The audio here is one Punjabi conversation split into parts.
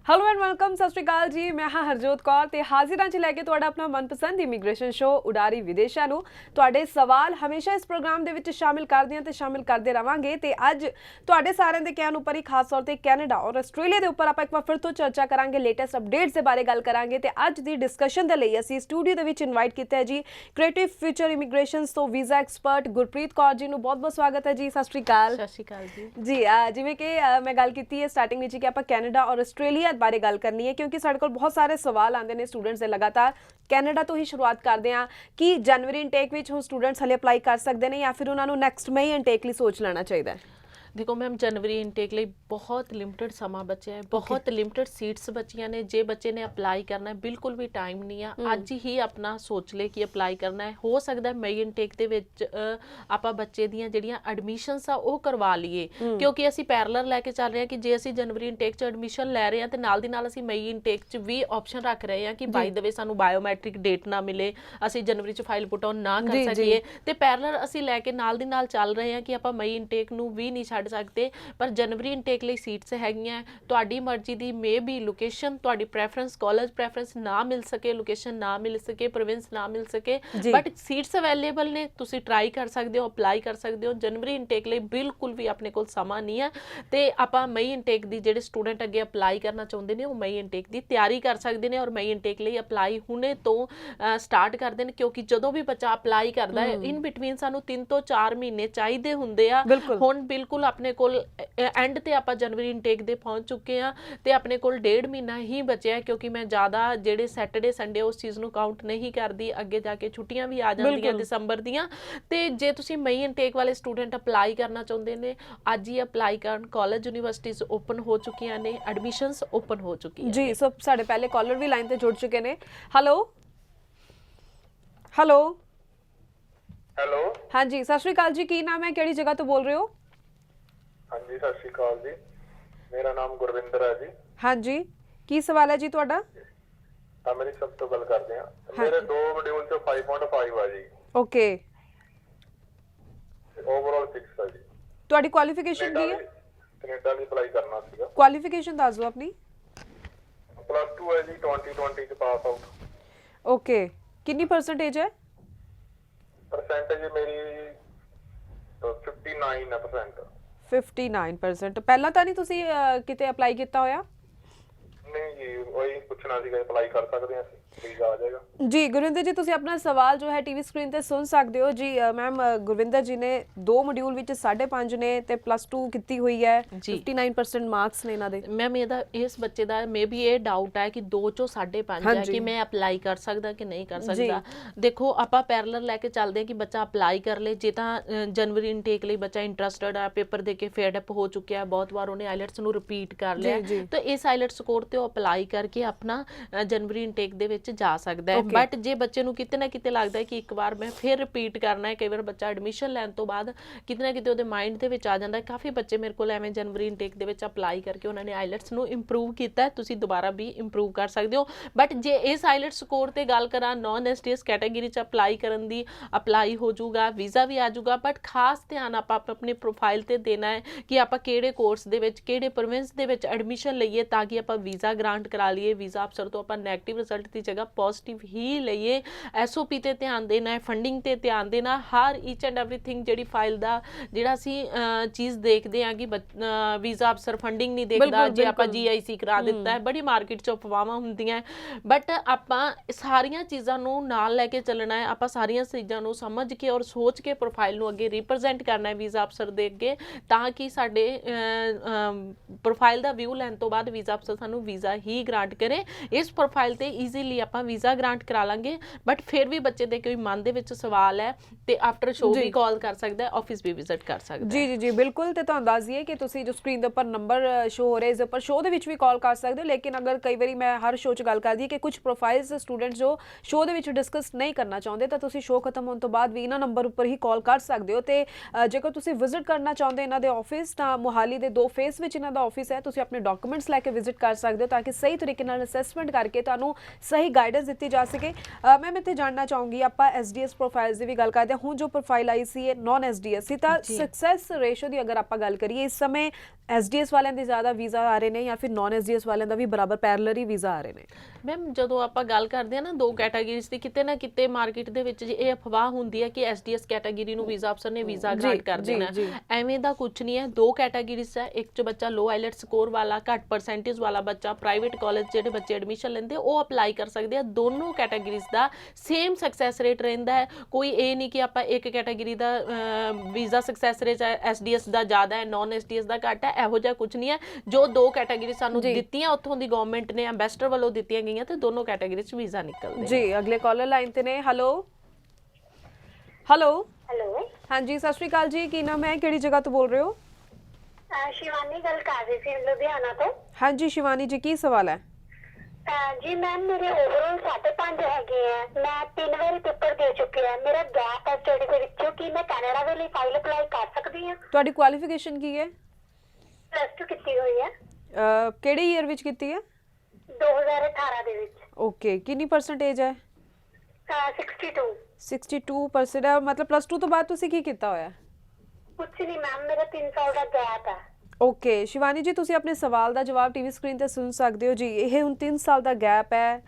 हेलो एंड वेलकम सत श्री अकाल जी। मैं हाँ हरजोत कौर ते हाजिर च लैके तुहाडा अपना मनपसंद इमीग्रेशन शो उडारी विदेशा नूं। तुहाडे सवाल हमेशा इस प्रोग्राम दे विच शामिल करदे हां ते शामिल करते रहांगे ते अज तुहाडे सारिਆਂ दे कहण उपर ही खास तौर ते कैनेडा और आस्ट्रेलिया दे उपर आपां एक बार फिर तो चर्चा करांगे, लेटेस्ट अपडेट्स दे बारे गल करांगे ते अज दी डिस्कशन दे लई असीं स्टूडियो दे विच इनवाइट कीता है जी क्रिएटिव फ्यूचर इमीग्रेशनस तो वीज़ा एक्सपर्ट गुरप्रीत कौर जी नूं बहुत बहुत स्वागत है जी। सत श्री अकाल जी जी। जिवें कि मैं गल कीती है स्टार्टिंग विच कि आपां कैनेडा और आस्ट्रेलिया बारे गल करनी है क्योंकि साडे कोल बहुत सारे सवाल आते हैं स्टूडेंट्स के। लगातार कैनेडा तो ही शुरुआत करते हैं कि जनवरी इनटेक में हुण स्टूडेंट्स हले अप्लाई कर सकते हैं या फिर उन्होंने नैक्सट मई इनटेक लिए सोच लेना चाहिए? देखो मैम, जनवरी इनटेक लिए बहुत लिमिटेड समा बचा है, बहुत लिमिटेड सीट्स बचिया ने। जे बच्चे ने अप्लाई करना है बिल्कुल भी टाइम नहीं है, अज ही अपना सोच ले कि अप्लाई करना है। हो सकता है मई इनटेक के विच आपां बच्चे दियां जिहड़ियां एडमिशनस आ वो करवा लीए, क्योंकि असीं पैरलर लैके चल रहे हैं कि जे असीं जनवरी इनटेक च एडमिशन लै रहे हैं तो नाल दी नाल असीं मई इनटेक च भी ऑप्शन रख रहे हैं कि बाय द वे सानूं बायोमैट्रिक डेट ना मिले, असीं जनवरी च फाइल पुट ऑन ना कर सकीए ते पैरलर असीं लैके नाल दी नाल चल रहे हैं कि आपां मई इनटेक नूं भी नहीं छड्ड सकते। पर जनवरी इनटेक ਲਈ सीट्स हैगियां, ਤੁਹਾਡੀ ਮਰਜ਼ੀ ਦੀ मे भी लोकेशन ਤੁਹਾਡੀ ਪ੍ਰੈਫਰੈਂਸ ਕਾਲਜ ਪ੍ਰੈਫਰੈਂਸ ਨਾ ਮਿਲ ਸਕੇ, ਲੋਕੇਸ਼ਨ ਨਾ ਮਿਲ ਸਕੇ, ਪ੍ਰੋਵਿੰਸ ਨਾ ਮਿਲ ਸਕੇ, ਬਟ ਸੀਟਸ ਅਵੇਲੇਬਲ ਨੇ, ਤੁਸੀਂ ਟਰਾਈ ਕਰ ਸਕਦੇ ਹੋ, ਅਪਲਾਈ ਕਰ ਸਕਦੇ ਹੋ। ਜਨਵਰੀ ਇਨਟੇਕ ਲਈ ਬਿਲਕੁਲ ਵੀ ਆਪਣੇ ਕੋਲ ਸਮਾਂ ਨਹੀਂ ਹੈ ਤੇ ਆਪਾਂ ਮਈ ਇਨਟੇਕ ਦੀ ਜਿਹੜੇ ਸਟੂਡੈਂਟ ਅੱਗੇ ਅਪਲਾਈ ਕਰਨਾ ਚਾਹੁੰਦੇ ਨੇ ਉਹ ਮਈ ਇਨਟੇਕ ਦੀ ਤਿਆਰੀ ਕਰ ਸਕਦੇ ਨੇ ਔਰ ਮਈ ਇਨਟੇਕ ਲਈ ਅਪਲਾਈ ਹੁਣੇ ਤੋਂ ਸਟਾਰਟ ਕਰਦੇ ਨੇ, ਕਿਉਂਕਿ ਜਦੋਂ ਵੀ ਬੱਚਾ ਅਪਲਾਈ ਕਰਦਾ ਹੈ ਇਨ ਬਿਟਵੀਨ ਸਾਨੂੰ 3 ਤੋਂ 4 ਮਹੀਨੇ ਚਾਹੀਦੇ ਹੁੰਦੇ ਆ। ਹੁਣ ਬਿਲਕੁਲ ਆਪਣੇ ਕੋਲ एंड ते आपां जनवरी इनटेक दे पहुंच चुके हैं ते अपने कोल 1.5 महीना ही बचे है, क्योंकि मैं ज़्यादा जेडे सैटरडे संडे उस चीज़ नूं काउंट नहीं करती। अगे जाके छुट्टियां भी आ जांदियां दिसंबर दियां ते जे तुसीं मई इनटेक वाले स्टूडेंट अप्लाई करना चाहुंदे ने अज ही अप्लाई करन। कॉलेज यूनीवर्सिटीज़ ओपन हो चुकियां ने, एडमिशनस ओपन हो चुकी जी। सो साडे पहले कॉलर भी लाइन ते जुड़ चुके ने। हेलो हेलो हेलो हाँ जी, सत श्री अकाल जी। की नाम है, किहड़ी जगह तो बोल रहे हो? हाँ जी, सत श्री अकाल जी। मेरा नाम गुरविंदर है जी। हाँ जी, की सवाल है जी तुहाडा? मेरी सब तो गल करते हैं। मेरे दो मॉड्यूल चो 5.5 है जी। ओके। ओवरऑल 6 है जी। तुहाडी क्वालिफिकेशन की है? कनाडा भी अप्लाई करना सीगा। क्वालिफिकेशन दस दो अपनी। +2 है जी, 2020 च पास आउट। ओके। कितनी परसेंटेज है? परसेंटेज मेरी 59%। 59%। पहला तो नहीं तुसी किते अप्लाई किया होया? नहीं जी, वही पूछना सीगा, अप्लाई कर सकते हैं वीजा आ जाएगा जी। गुरविंदर जी तुसी अपना सवाल जो है टीवी स्क्रीन ते सुन सकते हो जी। मैम गुरविंदर जी ने 2 मॉड्यूल विच 5.5 ने ते +2 कीती हुई है, 59% मार्क्स ने इना दे। मैम ਇਹਦਾ ਇਸ ਬੱਚੇ ਦਾ मे भी ਇਹ ਡਾਊਟ ਹੈ ਕਿ 2 ਚੋਂ 5.5 ਹੈ ਕਿ ਮੈਂ ਅਪਲਾਈ ਕਰ ਸਕਦਾ ਕਿ ਨਹੀਂ ਕਰ ਸਕਦਾ। ਦੇਖੋ ਆਪਾਂ ਪੈਰਲਰ ਲੈ ਕੇ ਚੱਲਦੇ ਹਾਂ ਕਿ ਬੱਚਾ ਅਪਲਾਈ ਕਰ ਲੇ। ਜੇ ਤਾਂ ਜਨਵਰੀ ਇਨਟੇਕ ਲਈ ਬੱਚਾ ਇੰਟਰਸਟਡ ਆ, ਪੇਪਰ ਦੇ ਕੇ ਫੇਡ ਅਪ ਹੋ ਚੁੱਕਿਆ, ਬਹੁਤ ਵਾਰ ਉਹਨੇ ਆਈਲੈਟਸ ਨੂੰ ਰਿਪੀਟ ਕਰ ਲਿਆ, ਤਾਂ ਇਸ ਆਈਲੈਟ ਸਕੋਰ ਤੇ ਉਹ ਅਪਲਾਈ ਕਰਕੇ ਆਪਣਾ ਜਨਵਰੀ ਇਨਟੇਕ ਦੇ ਵਿੱਚ ਜਾ ਸਕਦਾ ਹੈ। ਬਟ ਜੇ ਬੱਚੇ ਨੂੰ ਕਿਤੇ ਨਾ ਕਿਤੇ ਲੱਗਦਾ ਹੈ ਕਿ ਇੱਕ ਵਾਰ ਮੈਂ ਫਿਰ ਰਿਪੀਟ ਕਰਨਾ ਹੈ, ਕਈ ਵਾਰ ਬੱਚਾ ਐਡਮਿਸ਼ਨ ਲੈਣ ਤੋਂ ਬਾਅਦ ਕਿਤੇ ਨਾ ਕਿਤੇ ਉਹਦੇ ਮਾਈਂਡ ਦੇ ਵਿੱਚ ਆ ਜਾਂਦਾ ਹੈ। ਕਾਫੀ ਬੱਚੇ ਮੇਰੇ ਕੋਲ ਐਵੇਂ ਜਨਵਰੀ ਇਨਟੇਕ ਦੇ ਵਿੱਚ ਅਪਲਾਈ ਕਰਕੇ ਉਹਨਾਂ ਨੇ ਆਈਲੈਟਸ ਨੂੰ ਇੰਪਰੂਵ ਕੀਤਾ। ਤੁਸੀਂ ਦੁਬਾਰਾ ਵੀ ਇੰਪਰੂਵ ਕਰ ਸਕਦੇ ਹੋ। ਬਟ ਜੇ ਇਸ ਆਈਲੈਟ ਸਕੋਰ ਤੇ ਗੱਲ ਕਰਾਂ, ਨੌਨ ਐਸਟੀਐਸ ਕੈਟਾਗਰੀ 'ਚ ਅਪਲਾਈ ਕਰਨ ਦੀ ਅਪਲਾਈ ਹੋ ਜਾਊਗਾ, ਵੀਜ਼ਾ ਵੀ ਆ ਜਾਊਗਾ, ਬਟ ਖਾਸ ਧਿਆਨ ਆਪਾਂ ਆਪਣੀ ਪ੍ਰੋਫਾਈਲ ਤੇ ਦੇਣਾ ਹੈ ਕਿ ਆਪਾਂ ਕਿਹੜੇ ਕੋਰਸ ਦੇ ਵਿੱਚ, ਕਿਹੜੇ ਪ੍ਰੋਵਿੰਸ ਦੇ ਵਿੱਚ ਐਡਮਿਸ਼ਨ ਲਈਏ ਤਾਂ ਕਿ ਆਪਾਂ ਵੀਜ਼ਾ ਗ੍ਰਾਂਟ ਕਰਾ ਲਈਏ। ਵੀਜ਼ਾ ਅਫਸਰ ਤੋਂ ਆਪਾਂ ਨੈਗੇਟਿਵ ਰਿਜ਼ਲਟ ਦੀ ਜਗ੍ਹਾ ਪੋਜ਼ਿਟਿਵ ਹੀ ਲਈਏ। ਐਸਓਪੀ ਤੇ ਧਿਆਨ ਦੇਣਾ ਹੈ, ਫੰਡਿੰਗ ਤੇ ਧਿਆਨ ਦੇਣਾ, ਹਰ ਈਚ ਐਂਡ ਐਵਰੀਥਿੰਗ ਜਿਹੜੀ ਫਾਈਲ ਦਾ ਜਿਹੜਾ ਅਸੀਂ ਚੀਜ਼ ਦੇਖਦੇ ਹਾਂ ਕਿ ਵੀਜ਼ਾ ਅਫਸਰ ਫੰਡਿੰਗ ਨਹੀਂ ਦੇਖਦਾ ਜੇ ਆਪਾਂ GIC ਕਰਾ ਦਿੱਤਾ ਹੈ। ਬੜੀ ਮਾਰਕੀਟ 'ਚ ਅਫਵਾਹਾਂ ਹੁੰਦੀਆਂ, ਬਟ ਆਪਾਂ ਸਾਰੀਆਂ ਚੀਜ਼ਾਂ ਨੂੰ ਨਾਲ ਲੈ ਕੇ ਚੱਲਣਾ ਹੈ। ਆਪਾਂ ਸਾਰੀਆਂ ਚੀਜ਼ਾਂ ਨੂੰ ਸਮਝ ਕੇ ਔਰ ਸੋਚ ਕੇ ਪ੍ਰੋਫਾਈਲ ਨੂੰ ਅੱਗੇ ਰਿਪਰੈਜ਼ੈਂਟ ਕਰਨਾ ਹੈ ਵੀਜ਼ਾ ਅਫਸਰ ਦੇ ਅੱਗੇ, ਤਾਂ ਕਿ ਸਾਡੇ ਪ੍ਰੋਫਾਈਲ ਦਾ ਵਿਊ ਲੈਣ ਤੋਂ ਬਾਅਦ ਵੀਜ਼ਾ ਅਫਸਰ ਸਾਨੂੰ ਵੀਜ਼ਾ ਹੀ ਗ੍ਰਾਂਟ ਕਰੇ। ਇਸ ਪ੍ਰੋਫਾਈਲ ਤੇ ਈਜ਼ੀਲੀ ਆਪਾਂ ਵੀਜ਼ਾ ਗ੍ਰਾਂਟ ਕਰਾ ਲਾਂਗੇ। ਬਟ ਫਿਰ ਵੀ ਬੱਚੇ ਦੇ ਕੋਈ ਮਨ ਦੇ ਵਿੱਚ ਸਵਾਲ ਹੈ ਤੇ ਆਫਟਰ ਸ਼ੋ ਵੀ ਕਾਲ ਕਰ ਸਕਦਾ ਹੈ, ਆਫਿਸ ਵੀ ਵਿਜ਼ਿਟ ਕਰ ਸਕਦਾ ਜੀ। ਜੀ ਜੀ ਬਿਲकुल। ਤੇ ਤੁਹਾਨੂੰ ਦੱਸ ਦਈਏ ਕਿ ਤੁਸੀਂ ਜੋ ਸਕਰੀਨ ਦੇ ਉੱਪਰ ਨੰਬਰ ਸ਼ੋ ਹੋ ਰਿਹਾ ਇਸ ਦੇ ਉੱਪਰ ਸ਼ੋ ਦੇ ਵਿੱਚ ਵੀ ਕਾਲ ਕਰ ਸਕਦੇ ਹੋ। ਲੇਕਿਨ ਅਗਰ ਕਈ ਵਾਰੀ ਮੈਂ ਹਰ ਸ਼ੋ 'ਚ ਗੱਲ ਕਰਦੀ ਹਾਂ ਕਿ ਕੁਝ ਪ੍ਰੋਫਾਈਲਸ ਸਟੂਡੈਂਟਸ ਜੋ ਸ਼ੋ ਦੇ ਵਿੱਚ ਡਿਸਕਸ ਨਹੀਂ ਕਰਨਾ ਚਾਹੁੰਦੇ ਤਾਂ ਤੁਸੀਂ ਸ਼ੋ ਖਤਮ ਹੋਣ ਤੋਂ ਬਾਅਦ ਵੀ ਇਹਨਾਂ ਨੰਬਰ ਉੱਪਰ ਹੀ ਕਾਲ ਕਰ ਸਕਦੇ ਹੋ। ਤੇ ਜੇਕਰ ਤੁਸੀਂ ਵਿਜ਼ਿਟ ਕਰਨਾ ਚਾਹੁੰਦੇ ਇਹਨਾਂ ਦੇ ਆਫਿਸ ਤਾਂ ਮੋਹਾਲੀ ਦੇ 2 ਫੇਸ ਵਿੱਚ ਇਹਨਾਂ ਦਾ ਆਫਿਸ ਹੈ। ਤੁਸੀਂ ਆਪਣੇ ਡਾਕੂਮੈਂਟਸ ਲੈ ਕੇ ਵਿਜ਼ਿਟ ਕਰ ਸਕਦੇ ਹੋ ਤਾਂ ਕਿ ਸਹੀ ਤਰੀਕੇ ਨਾਲ ਅਸੈਸਮੈਂਟ ਕਰਕੇ ਤੁਹਾਨੂੰ ਸਹੀ ਸਹੀ ਗਾਈਡੈਂਸ ਦਿੱਤੀ ਜਾ ਸਕੇ। ਮੈਂ ਇੱਥੇ ਜਾਣਨਾ ਚਾਹੂੰਗੀ, ਆਪਾਂ ਐਸਡੀਐਸ ਪ੍ਰੋਫਾਈਲਸ ਦੀ ਵੀ ਗੱਲ ਕਰਦੇ ਹਾਂ, ਹੁਣ ਜੋ ਪ੍ਰੋਫਾਈਲ ਆਈ ਸੀ ਇਹ ਨਾਨ ਐਸਡੀਐਸ ਸੀ, ਤਾਂ ਸਕਸੈਸ ਰੇਸ਼ੋ ਦੀ ਅਗਰ ਆਪਾਂ ਗੱਲ ਕਰੀਏ ਇਸ ਸਮੇਂ ਐਸਡੀਐਸ ਵਾਲਿਆਂ ਦੇ ਜ਼ਿਆਦਾ ਵੀਜ਼ਾ ਆ ਰਹੇ ਨੇ ਜਾਂ ਫਿਰ ਨਾਨ ਐਸਡੀਐਸ ਵਾਲਿਆਂ ਦਾ ਵੀ ਬਰਾਬਰ ਪੈਰਲਰ ਹੀ ਵੀਜ਼ਾ ਆ ਰਹੇ ਨੇ? ਮੈਮ ਜਦੋਂ ਆਪਾਂ ਗੱਲ ਕਰਦੇ ਹਾਂ ਨਾ ਦੋ ਕੈਟਾਗਰੀਜ਼ ਦੀ, ਕਿਤੇ ਨਾ ਕਿਤੇ ਮਾਰਕੀਟ ਦੇ ਵਿੱਚ ਇਹ ਅਫਵਾਹ ਹੁੰਦੀ ਹੈ ਕਿ ਐਸਡੀਐਸ ਕੈਟਾਗਰੀ ਨੂੰ ਵੀਜ਼ਾ ਅਫਸਰ ਨੇ ਵੀਜ਼ਾ ਗ੍ਰਾਂਟ ਕਰ ਦੇਣਾ। ਐਵੇਂ ਦਾ ਕੁਝ ਨਹੀਂ ਹੈ। ਦੋ ਕੈਟਾਗਰੀਜ਼ ਹੈ, ਇੱਕ 'ਚ ਬੱਚਾ ਲੋ ਆਈਲੈਟ ਸਕੋਰ ਵਾਲਾ, ਘੱਟ ਪਰਸੈਂਟੇਜ ਵਾਲਾ ਬੱਚਾ, ਪ੍ਰਾਈਵੇਟ ਕਾਲਜ ਜਿਹੜੇ ਬੱਚੇ ਐਡਮਿਸ਼ਨ ਲੈਂਦੇ ਉਹ ਅਪਲਾਈ ਕਰ ਸਕਦੇ ਆ। ਦੋਨੋਂ ਕੈਟਾਗਰੀਜ਼ ਦਾ ਸੇਮ ਸਕਸੈਸ ਰੇਟ ਰਹਿੰਦਾ ਹੈ। ਕੋਈ ਇਹ ਨਹੀਂ ਕਿ ਆਪਾਂ ਇੱਕ ਕੈਟਾਗਰੀ ਦਾ ਵੀਜ਼ਾ ਸਕਸੈਸ ਰੇਟ ਐਸਡੀਐਸ ਦਾ ਜ਼ਿਆਦਾ ਹੈ, ਨਾਨ ਐਸਡੀਐਸ ਦਾ ਘੱਟ ਹੈ, ਇਹੋ ਜਿਹਾ ਕੁਝ ਨਹੀਂ ਹੈ। ਜੋ ਦੋ ਕੈਟਾਗਰੀ ਸਾਨੂੰ ਦਿੱਤੀਆਂ ਉੱਥੋਂ ਦੀ ਗਵਰਨਮੈਂਟ ਨੇ ਐਂਬੈਸਡਰ ਵੱਲੋਂ ਦਿੱਤੀਆਂ ਗਈਆਂ ਤੇ ਦੋਨੋਂ ਕੈਟਾਗਰੀ 'ਚ ਵੀਜ਼ਾ ਨਿਕਲਦੇ ਜੀ। ਅਗਲੇ ਕਾਲਰ ਲਾਈਨ ਤੇ ਨੇ। ਹੈਲੋ ਹੈਲੋ ਹੈਲੋ, ਹਾਂਜੀ ਸਤਿ ਸ਼੍ਰੀ ਅਕਾਲ ਜੀ, ਕੀ ਨਾਮ ਹੈ, ਕਿਹੜੀ ਜਗ੍ਹਾ ਤੋਂ ਬੋਲ ਰਹੇ ਹੋ? ਸ਼ਿਵਾਨੀ ਗੱਲ ਕਰ ਰਹੀ ਸੀ ਲੁਧਿਆਣਾ ਤੋਂ। ਹਾਂਜੀ ਸ਼ਿਵਾਨੀ ਜੀ, ਕੀ ਸਵਾਲ ਹੈ? ਜੀ ਮੈਮ ਮੇਰੇ ਓਵਰਆਲ 5.5 ਹੈਗੇ ਆ। ਮੈਂ 3 ਵਾਰੀ ਪੇਪਰ ਦੇ ਚੁੱਕੀ ਆ। ਮੇਰਾ ਗੈਪ ਹੈ ਸਟੱਡੀ ਦੇ ਵਿੱਚੋਂ। ਕੀ ਮੈਂ ਕੈਨੇਡਾ ਦੇ ਲਈ ਫਾਈਲ ਅਪਲਾਈ ਕਰ ਸਕਦੀ ਹਾਂ? ਤੁਹਾਡੀ ਕੁਆਲੀਫਿਕੇਸ਼ਨ ਕੀ ਹੈ? +2 ਕੀਤੀ ਹੋਈ ਹੈ। ਕਿਹੜੇ ਈਅਰ ਵਿੱਚ ਕੀਤੀ ਹੈ? 2018 ਦੇ ਵਿੱਚ। ਓਕੇ, ਕਿੰਨੀ ਪਰਸੈਂਟੇਜ ਹੈ? 62। 62% ਹੈ, ਮਤਲਬ +2 ਤੋਂ ਬਾਅਦ ਤੁਸੀਂ ਕੀ ਕੀਤਾ ਹੋਇਆ? ਕੁਛ ਨਹੀਂ ਮੈਮ, ਮੇਰਾ 3 ਸਾਲ ਦਾ ਗੈਪ ਹੈ। ਓਕੇ ਸ਼ਿਵਾਨੀ ਜੀ, ਤੁਸੀਂ ਆਪਣੇ ਸਵਾਲ ਦਾ ਜਵਾਬ ਟੀਵੀ ਸਕਰੀਨ ਤੇ ਸੁਣ ਸਕਦੇ ਹੋ ਜੀ। ਇਹ ਹੁਣ 3 ਸਾਲ ਦਾ ਗੈਪ ਹੈ,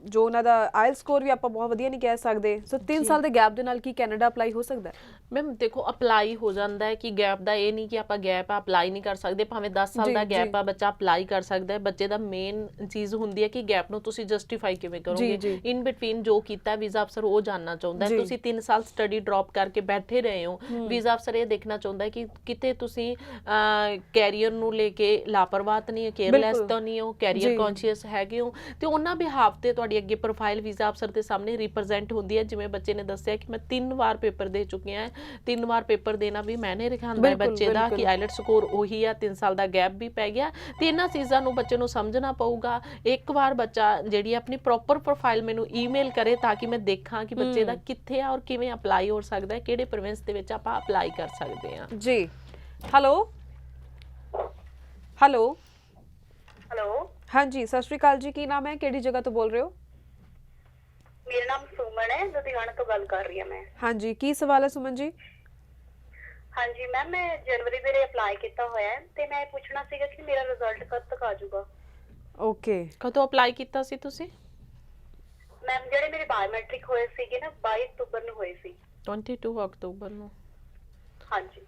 ਜੋ ਉਹਨਾਂ ਦਾ ਆਇਲ ਸਕੋਰ ਵੀ ਆਪਾਂ ਬਹੁਤ ਵਧੀਆ ਨਹੀਂ ਕਹਿ ਸਕਦੇ। ਸੋ 3 ਸਾਲ ਦੇ ਗੈਪ ਦੇ ਨਾਲ ਕੀ ਕੈਨੇਡਾ ਅਪਲਾਈ ਹੋ ਸਕਦਾ ਹੈ? ਮੈਮ ਦੇਖੋ ਅਪਲਾਈ ਹੋ ਜਾਂਦਾ ਹੈ ਕਿ ਗੈਪ ਦਾ ਇਹ ਨਹੀਂ ਕਿ ਆਪਾਂ ਗੈਪ ਆ ਅਪਲਾਈ ਨਹੀਂ ਕਰ ਸਕਦੇ। ਭਾਵੇਂ 10 ਸਾਲ ਦਾ ਗੈਪ ਆ, ਬੱਚਾ ਅਪਲਾਈ ਕਰ ਸਕਦਾ ਹੈ। ਬੱਚੇ ਦਾ ਮੇਨ ਚੀਜ਼ ਹੁੰਦੀ ਹੈ ਕਿ ਗੈਪ ਨੂੰ ਤੁਸੀਂ ਜਸਟੀਫਾਈ ਕਿਵੇਂ ਕਰੋਗੇ। ਇਨ ਬਿਟਵੀਨ ਜੋ ਕੀਤਾ ਵੀਜ਼ਾ ਅਫਸਰ ਉਹ ਜਾਨਣਾ ਚਾਹੁੰਦਾ ਹੈ। ਤੁਸੀਂ 3 ਸਾਲ ਸਟੱਡੀ ਡ੍ਰੌਪ ਕਰਕੇ ਬੈਠੇ ਰਹੇ ਹੋ, ਵੀਜ਼ਾ ਅਫਸਰ ਇਹ ਦੇਖਣਾ ਚਾਹੁੰਦਾ ਹੈ ਕਿ ਕਿਤੇ ਤੁਸੀਂ ਕੈਰੀਅਰ ਨੂੰ ਲੈ ਕੇ ਲਾਪਰਵਾਹ ਤਾਂ ਨਹੀਂ ਹੋ, ਕੇਅਰਲੈਸ ਤਾਂ ਨਹੀਂ ਹੋ, ਕੈਰੀਅਰ ਕੌਨਸ਼ੀਅਸ ਹੈਗੇ ਹੋ। ਤੇ ਉਹਨਾਂ ਬਿਹਾਫ ਤੇ ਤੁਹਾਡੀ ਅੱਗੇ ਪ੍ਰੋਫਾਈਲ ਵੀਜ਼ਾ ਅਫਸਰ ਦੇ ਸਾਹਮਣੇ ਰਿਪਰੈਜ਼ੈਂਟ ਹੁੰਦੀ ਹੈ। ਜਿਵੇਂ ਬੱਚੇ ਨੇ ਦੱਸਿਆ ਕਿ ਮੈਂ 3 ਵਾਰ ਪੇਪਰ ਦੇ ਚੁੱਕੀ ਹਾਂ। 3 ਵਾਰ ਪੇਪਰ ਦੇਣਾ ਵੀ ਮੈਨੇ ਰਖਾਂਦਾ ਹੈ ਬੱਚੇ ਦਾ ਕਿ ਆਈਲੈਟ ਸਕੋਰ ਉਹੀ ਆ, 3 ਸਾਲ ਦਾ ਗੈਪ ਵੀ ਪੈ ਗਿਆ। ਤੇ ਇਹਨਾਂ ਚੀਜ਼ਾਂ ਨੂੰ ਬੱਚੇ ਨੂੰ ਸਮਝਣਾ ਪਊਗਾ। ਇੱਕ ਵਾਰ ਬੱਚਾ ਜਿਹੜੀ ਆਪਣੀ ਪ੍ਰੋਪਰ ਪ੍ਰੋਫਾਈਲ ਮੈਨੂੰ ਈਮੇਲ ਕਰੇ ਤਾਂ ਕਿ ਮੈਂ ਦੇਖਾਂ ਕਿ ਬੱਚੇ ਦਾ ਕਿੱਥੇ ਆ ਔਰ ਕਿਵੇਂ ਅਪਲਾਈ ਹੋ ਸਕਦਾ ਹੈ, ਕਿਹੜੇ ਪ੍ਰੋਵਿੰਸ ਦੇ ਵਿੱਚ ਆਪਾਂ ਅਪਲਾਈ ਕਰ ਸਕਦੇ ਹਾਂ ਜੀ। ਹੈਲੋ ਹੈਲੋ ਹੈਲੋ, ਹਾਂਜੀ ਸਤਿ ਸ਼੍ਰੀ ਅਕਾਲ ਜੀ, ਕੀ ਨਾਮ ਹੈ, ਕਿਹੜੀ ਜਗ੍ਹਾ ਤੋਂ ਬੋਲ ਰਹੇ ਹੋ? ਮੇਰਾ ਨਾਮ ਸੁਮਨ ਹੈ, ਲੁਧਿਆਣਾ ਤੋਂ ਗੱਲ ਕਰ ਰਹੀ ਹਾਂ ਮੈਂ। ਹਾਂਜੀ, ਕੀ ਸਵਾਲ ਹੈ ਸੁਮਨ ਜੀ? ਹਾਂਜੀ ਮੈਮ, ਮੈਂ ਜਨਵਰੀ ਵੇਲੇ ਅਪਲਾਈ ਕੀਤਾ ਹੋਇਆ ਹੈ ਤੇ ਮੈਂ ਪੁੱਛਣਾ ਸੀਗਾ ਕਿ ਮੇਰਾ ਰਿਜ਼ਲਟ ਕਦ ਤੱਕ ਆ ਜਾਊਗਾ? ਓਕੇ, ਕਦੋਂ ਅਪਲਾਈ ਕੀਤਾ ਸੀ ਤੁਸੀਂ? ਮੈਮ ਜਿਹੜੇ ਮੇਰੇ ਬਾਇਓਮੈਟ੍ਰਿਕ ਹੋਏ ਸੀਗੇ ਨਾ 22 ਅਕਤੂਬਰ ਨੂੰ ਹੋਏ ਸੀ। 22 ਅਕਤੂਬਰ ਨੂੰ? ਹਾਂਜੀ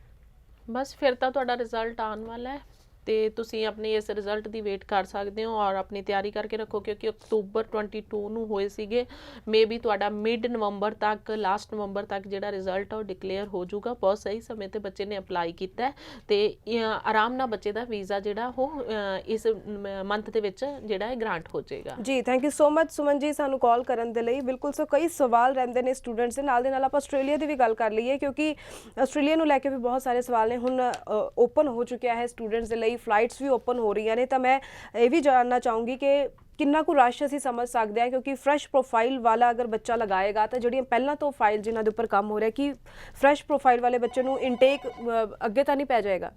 ਬਸ ਫਿਰ ਤਾਂ ਤੁਹਾਡਾ ਰਿਜ਼ਲਟ ਆਉਣ ਵਾਲਾ ਹੈ ਤੇ ਤੁਸੀਂ ਆਪਣੀ ਇਸ ਰਿਜ਼ਲਟ ਦੀ ਵੇਟ ਕਰ ਸਕਦੇ ਹੋ ਔਰ ਆਪਣੀ ਤਿਆਰੀ ਕਰਕੇ ਰੱਖੋ, ਕਿਉਂਕਿ ਅਕਤੂਬਰ 22 ਨੂੰ ਹੋਏ ਸੀਗੇ। ਮੇ ਬੀ ਤੁਹਾਡਾ ਮਿਡ ਨਵੰਬਰ ਤੱਕ, ਲਾਸਟ ਨਵੰਬਰ ਤੱਕ ਜਿਹੜਾ ਰਿਜ਼ਲਟ ਆ ਉਹ ਡਿਕਲੇਅਰ ਹੋ ਜਾਊਗਾ। ਬਹੁਤ ਸਹੀ ਸਮੇਂ ਤੇ ਬੱਚੇ ਨੇ ਅਪਲਾਈ ਕੀਤਾ ਤੇ ਆਰਾਮ ਨਾਲ ਬੱਚੇ ਦਾ ਵੀਜ਼ਾ ਜਿਹੜਾ ਉਹ ਇਸ ਮੰਥ ਦੇ ਵਿੱਚ ਜਿਹੜਾ ਹੈ ਗ੍ਰਾਂਟ ਹੋ ਜਾਏਗਾ। ਜੀ thank you so much Suman ਜੀ ਸਾਨੂੰ ਕਾਲ ਕਰਨ ਦੇ ਲਈ। ਬਿਲਕੁਲ ਸੋ ਕਈ ਸਵਾਲ ਰਹਿੰਦੇ ਨੇ ਸਟੂਡੈਂਟਸ ਦੇ ਨਾਲ ਆਪਾਂ ਆਸਟ੍ਰੇਲੀਆ ਦੀ ਵੀ ਗੱਲ ਕਰ ਲਈਏ, ਕਿਉਂਕਿ ਆਸਟ੍ਰੇਲੀਆ ਨੂੰ ਲੈ ਕੇ ਵੀ ਬਹੁਤ ਸਾਰੇ ਸਵਾਲ ਨੇ। ਹੁਣ ਓਪਨ ਹੋ ਚੁੱਕਿਆ ਹੈ ਸਟੂਡੈਂਟਸ ਦੇ ਲਈ, ਫਲਾਈਟਸ ਵੀ ਓਪਨ ਹੋ ਰਹੀਆਂ ਨੇ। ਤਾਂ ਮੈਂ ਇਹ ਵੀ ਜਾਣਨਾ ਚਾਹੂੰਗੀ ਕਿ ਕਿੰਨਾ ਕੁ ਰਸ਼ ਅਸੀਂ ਸਮਝ ਸਕਦੇ ਹਾਂ, ਕਿਉਂਕਿ ਫਰੈਸ਼ ਪ੍ਰੋਫਾਈਲ ਵਾਲਾ ਅਗਰ ਬੱਚਾ ਲਗਾਏਗਾ ਤਾਂ ਜਿਹੜੀਆਂ ਪਹਿਲਾਂ ਤੋਂ ਫਾਈਲ ਜਿਨ੍ਹਾਂ ਦੇ ਉੱਪਰ ਕੰਮ ਹੋ ਰਿਹਾ, ਕਿ ਫਰੈਸ਼ ਪ੍ਰੋਫਾਈਲ ਵਾਲੇ ਬੱਚੇ ਨੂੰ ਇਨਟੇਕ ਅੱਗੇ ਤਾਂ ਨਹੀਂ ਪੈ ਜਾਏਗਾ?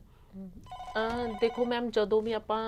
ਦੇਖੋ ਮੈਮ, ਜਦੋਂ ਵੀ ਆਪਾਂ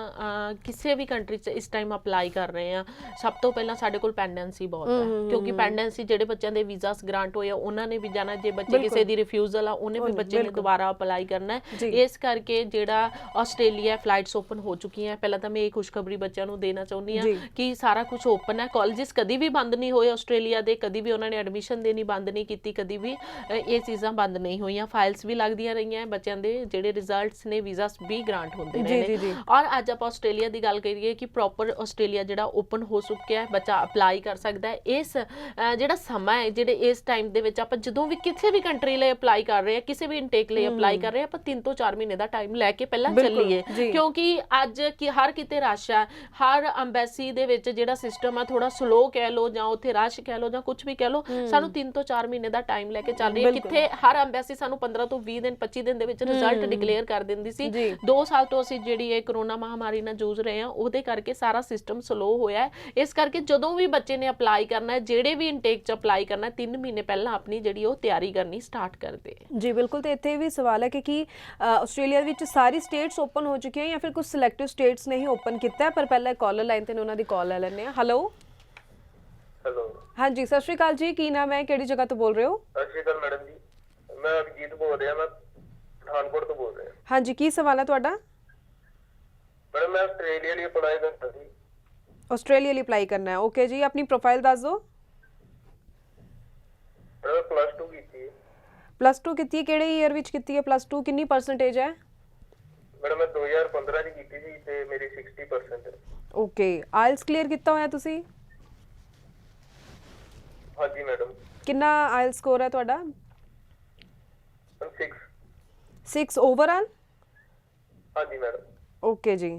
ਕਿਸੇ ਵੀ ਕੰਟਰੀ 'ਚ ਇਸ ਟਾਈਮ ਅਪਲਾਈ ਕਰ ਰਹੇ ਹਾਂ, ਸਭ ਤੋਂ ਪਹਿਲਾਂ ਸਾਡੇ ਕੋਲ ਪੈਂਡੈਂਸੀ ਬਹੁਤ ਹੈ, ਕਿਉਂਕਿ ਪੈਂਡੈਂਸੀ ਜਿਹੜੇ ਬੱਚਿਆਂ ਦੇ ਵੀਜ਼ਾਸ ਗ੍ਰਾਂਟ ਹੋਏ ਆ ਉਹਨਾਂ ਨੇ ਵੀ ਜਾਣਾ। ਜੇ ਬੱਚੇ ਕਿਸੇ ਦੀ ਰਿਫਿਊਜ਼ਲ ਆ ਉਹਨੇ ਵੀ ਬੱਚੇ ਨੇ ਦੁਬਾਰਾ ਅਪਲਾਈ ਕਰਨਾ ਹੈ। ਇਸ ਕਰਕੇ ਜਿਹੜਾ ਆਸਟ੍ਰੇਲੀਆ ਫਲਾਈਟਸ ਓਪਨ ਹੋ ਚੁੱਕੀਆਂ। ਪਹਿਲਾਂ ਤਾਂ ਮੈਂ ਇਹ ਖੁਸ਼ਖਬਰੀ ਬੱਚਿਆਂ ਨੂੰ ਦੇਣਾ ਚਾਹੁੰਦੀ ਹਾਂ ਕਿ ਸਾਰਾ ਕੁਝ ਓਪਨ ਹੈ। ਕਾਲਜਿਸ ਕਦੀ ਵੀ ਬੰਦ ਨਹੀਂ ਹੋਏ ਆਸਟ੍ਰੇਲੀਆ ਦੇ, ਕਦੀ ਵੀ ਉਹਨਾਂ ਨੇ ਐਡਮਿਸ਼ਨ ਦੇਣੀ ਬੰਦ ਨਹੀਂ ਕੀਤੀ, ਕਦੀ ਵੀ ਇਹ ਚੀਜ਼ਾਂ ਬੰਦ ਨਹੀਂ ਹੋਈਆਂ। ਫਾਈਲਸ ਵੀ ਲੱਗਦੀਆਂ ਰਹੀਆਂ ਬੱਚਿਆਂ ਦੇ, ਜਿਹੜੇ ਰਿਜ਼ਲਟਸ ਨੇ ਵੀਜ਼ਾਸ ਵੀ ਗ੍ਰਾਂਟ ਹੁੰਦੇ ਨੇ। ਔਰ ਅੱਜ ਆਪਾਂ ਆਸਟ੍ਰੇਲੀਆ ਦੀ ਗੱਲ ਕਰੀਏ ਕਿ ਪ੍ਰੋਪਰ ਆਸਟ੍ਰੇਲੀਆ ਜਿਹੜਾ ਓਪਨ ਹੋ ਚੁੱਕਿਆ ਹੈ, ਬੱਚਾ ਅਪਲਾਈ ਕਰ ਸਕਦਾ ਹੈ। ਇਸ ਜਿਹੜਾ ਸਮਾਂ ਹੈ, ਜਿਹੜੇ ਇਸ ਟਾਈਮ ਦੇ ਵਿੱਚ ਆਪਾਂ ਜਦੋਂ ਵੀ ਕਿਸੇ ਵੀ ਕੰਟਰੀ ਲਈ ਅਪਲਾਈ ਕਰ ਰਹੇ ਹਾਂ, ਕਿਸੇ ਵੀ ਇਨਟੇਕ ਲਈ ਅਪਲਾਈ ਕਰ ਰਹੇ ਹਾਂ, ਆਪਾਂ 3 ਤੋਂ 4 ਮਹੀਨੇ ਦਾ ਟਾਈਮ ਲੈ ਕੇ ਪਹਿਲਾਂ ਚੱਲੀਏ, ਕਿਉਂਕਿ ਅੱਜ ਹਰ ਕਿਤੇ ਰਸ਼ ਹੈ। ਹਰ ਅੰਬੈਸੀ ਦੇ ਵਿੱਚ ਜਿਹੜਾ ਸਿਸਟਮ ਹੈ ਥੋੜਾ ਸਲੋ ਕਹਿ ਲਓ ਜਾਂ ਉੱਥੇ ਰਸ਼ ਕਹਿ ਲਓ ਜਾਂ ਕੁਝ ਵੀ ਕਹਿ ਲਓ, ਸਾਨੂੰ 3 ਤੋਂ 4 ਮਹੀਨੇ ਦਾ ਟਾਈਮ ਲੈ ਕੇ ਚੱਲ ਰਹੀ ਹੈ। ਕਿੱਥੇ ਹਰ ਅੰਬੈਸੀ ਸਾਨੂੰ 15 ਤੋਂ 20 ਦਿਨ 25 ਦਿਨ ਦੇ ਵਿੱਚ ਰਿਜ਼ਲਟ ਡਿਕਲੇਅਰ ਕਰ ਦਿੰਦੀ ਸੀ। 2 ਸਾਲ ਤੋਂ ਅਸੀਂ ਜਿਹੜੀ ਇਹ ਕਰੋਨਾ ਮਹਾਮਾਰੀ ਨਾਲ ਜੂਝ ਰਹੇ ਹਾਂ, ਉਹਦੇ ਕਰਕੇ ਸਾਰਾ ਸਿਸਟਮ ਸਲੋ ਹੋਇਆ ਹੈ। ਇਸ ਕਰਕੇ ਜਦੋਂ ਵੀ ਬੱਚੇ ਨੇ ਅਪਲਾਈ ਕਰਨਾ ਹੈ, ਜਿਹੜੇ ਵੀ ਇਨਟੇਕ 'ਚ ਅਪਲਾਈ ਕਰਨਾ, 3 ਮਹੀਨੇ ਪਹਿਲਾਂ ਆਪਣੀ ਜਿਹੜੀ ਉਹ ਤਿਆਰੀ ਕਰਨੀ ਸਟਾਰਟ ਕਰਦੇ। ਜੀ ਬਿਲਕੁਲ। ਤੇ ਇੱਥੇ ਵੀ ਸਵਾਲ ਹੈ ਕਿ ਆਸਟ੍ਰੇਲੀਆ ਵਿੱਚ ਸਾਰੀ ਸਟੇਟਸ ਓਪਨ ਹੋ ਚੁੱਕੀਆਂ ਜਾਂ ਫਿਰ ਕੁਝ ਸਿਲੈਕਟਿਵ ਸਟੇਟਸ ਨੇ ਹੀ ਓਪਨ ਕੀਤਾ ਹੈ? ਪਰ ਪਹਿਲਾਂ ਕਾਲਰ ਲਾਈਨ ਤੇ ਉਹਨਾਂ ਦੀ ਕਾਲ ਲੈ ਲੈਂਦੇ ਹਾਂ। ਹੈਲੋ ਹੈਲੋ, ਹਾਂਜੀ ਸਤਿ ਸ਼੍ਰੀ ਅਕਾਲ ਜੀ, ਕੀ ਨਾਮ ਹੈ, ਕਿਹੜੀ ਜਗ੍ਹਾ ਤੋਂ ਬੋਲ ਰਹੇ ਹੋ? ਸਤਿ ਸ਼੍ਰੀ ਅਕਾਲ ਮੈਡਮ ਜੀ। ਮੈਂ ਅਭਿਜੀਤ ਬੋਲ ਰਿਹਾ, ਮੈਂ ਪਠਾਨਕੋਟ ਤੋਂ ਬੋਲ ਰਿਹਾ। ਹਾਂਜੀ ਕੀ ਸਵਾਲ ਹੈ ਤੁਹਾਡਾ? ਮੈਡਮ ਮੈਂ ਆਸਟ੍ਰੇਲੀਆ ਲਈ ਅਪਲਾਈ ਕਰਨਾ ਸੀ। ਆਸਟ੍ਰੇਲੀਆ ਲਈ ਅਪਲਾਈ ਕਰਨਾ ਹੈ, ਓਕੇ ਜੀ। ਆਪਣੀ ਪ੍ਰੋਫਾਈਲ ਦੱਸ ਦਿਓ। ਮੈਡਮ ਪਲੱਸ 2 ਕੀਤੀ ਹੈ। ਪਲੱਸ 2 ਕੀਤੀ ਹੈ, ਕਿਹੜੇ ਈਅਰ ਵਿੱਚ ਕੀਤੀ ਹੈ ਪਲੱਸ 2? ਕਿੰਨੀ ਪਰਸੈਂਟੇਜ ਹੈ? ਮੈਡਮ ਮੈਂ 2015 ਚ ਕੀਤੀ ਸੀ ਤੇ ਮੇਰੀ 60% ਹੈ। ਓਕੇ, ਆਇਲਸ ਕਲੀਅਰ ਕੀਤਾ ਹੋਇਆ ਤੁਸੀਂ? ਹਾਂਜੀ ਮੈਡਮ। ਕਿੰਨਾ ਆਇਲਸ ਸਕੋਰ ਹੈ ਤੁਹਾਡਾ? 6। 6 ਓਵਰਆਲ? ਹਾਂਜੀ ਮੈਡਮ। ਓਕੇ ਜੀ,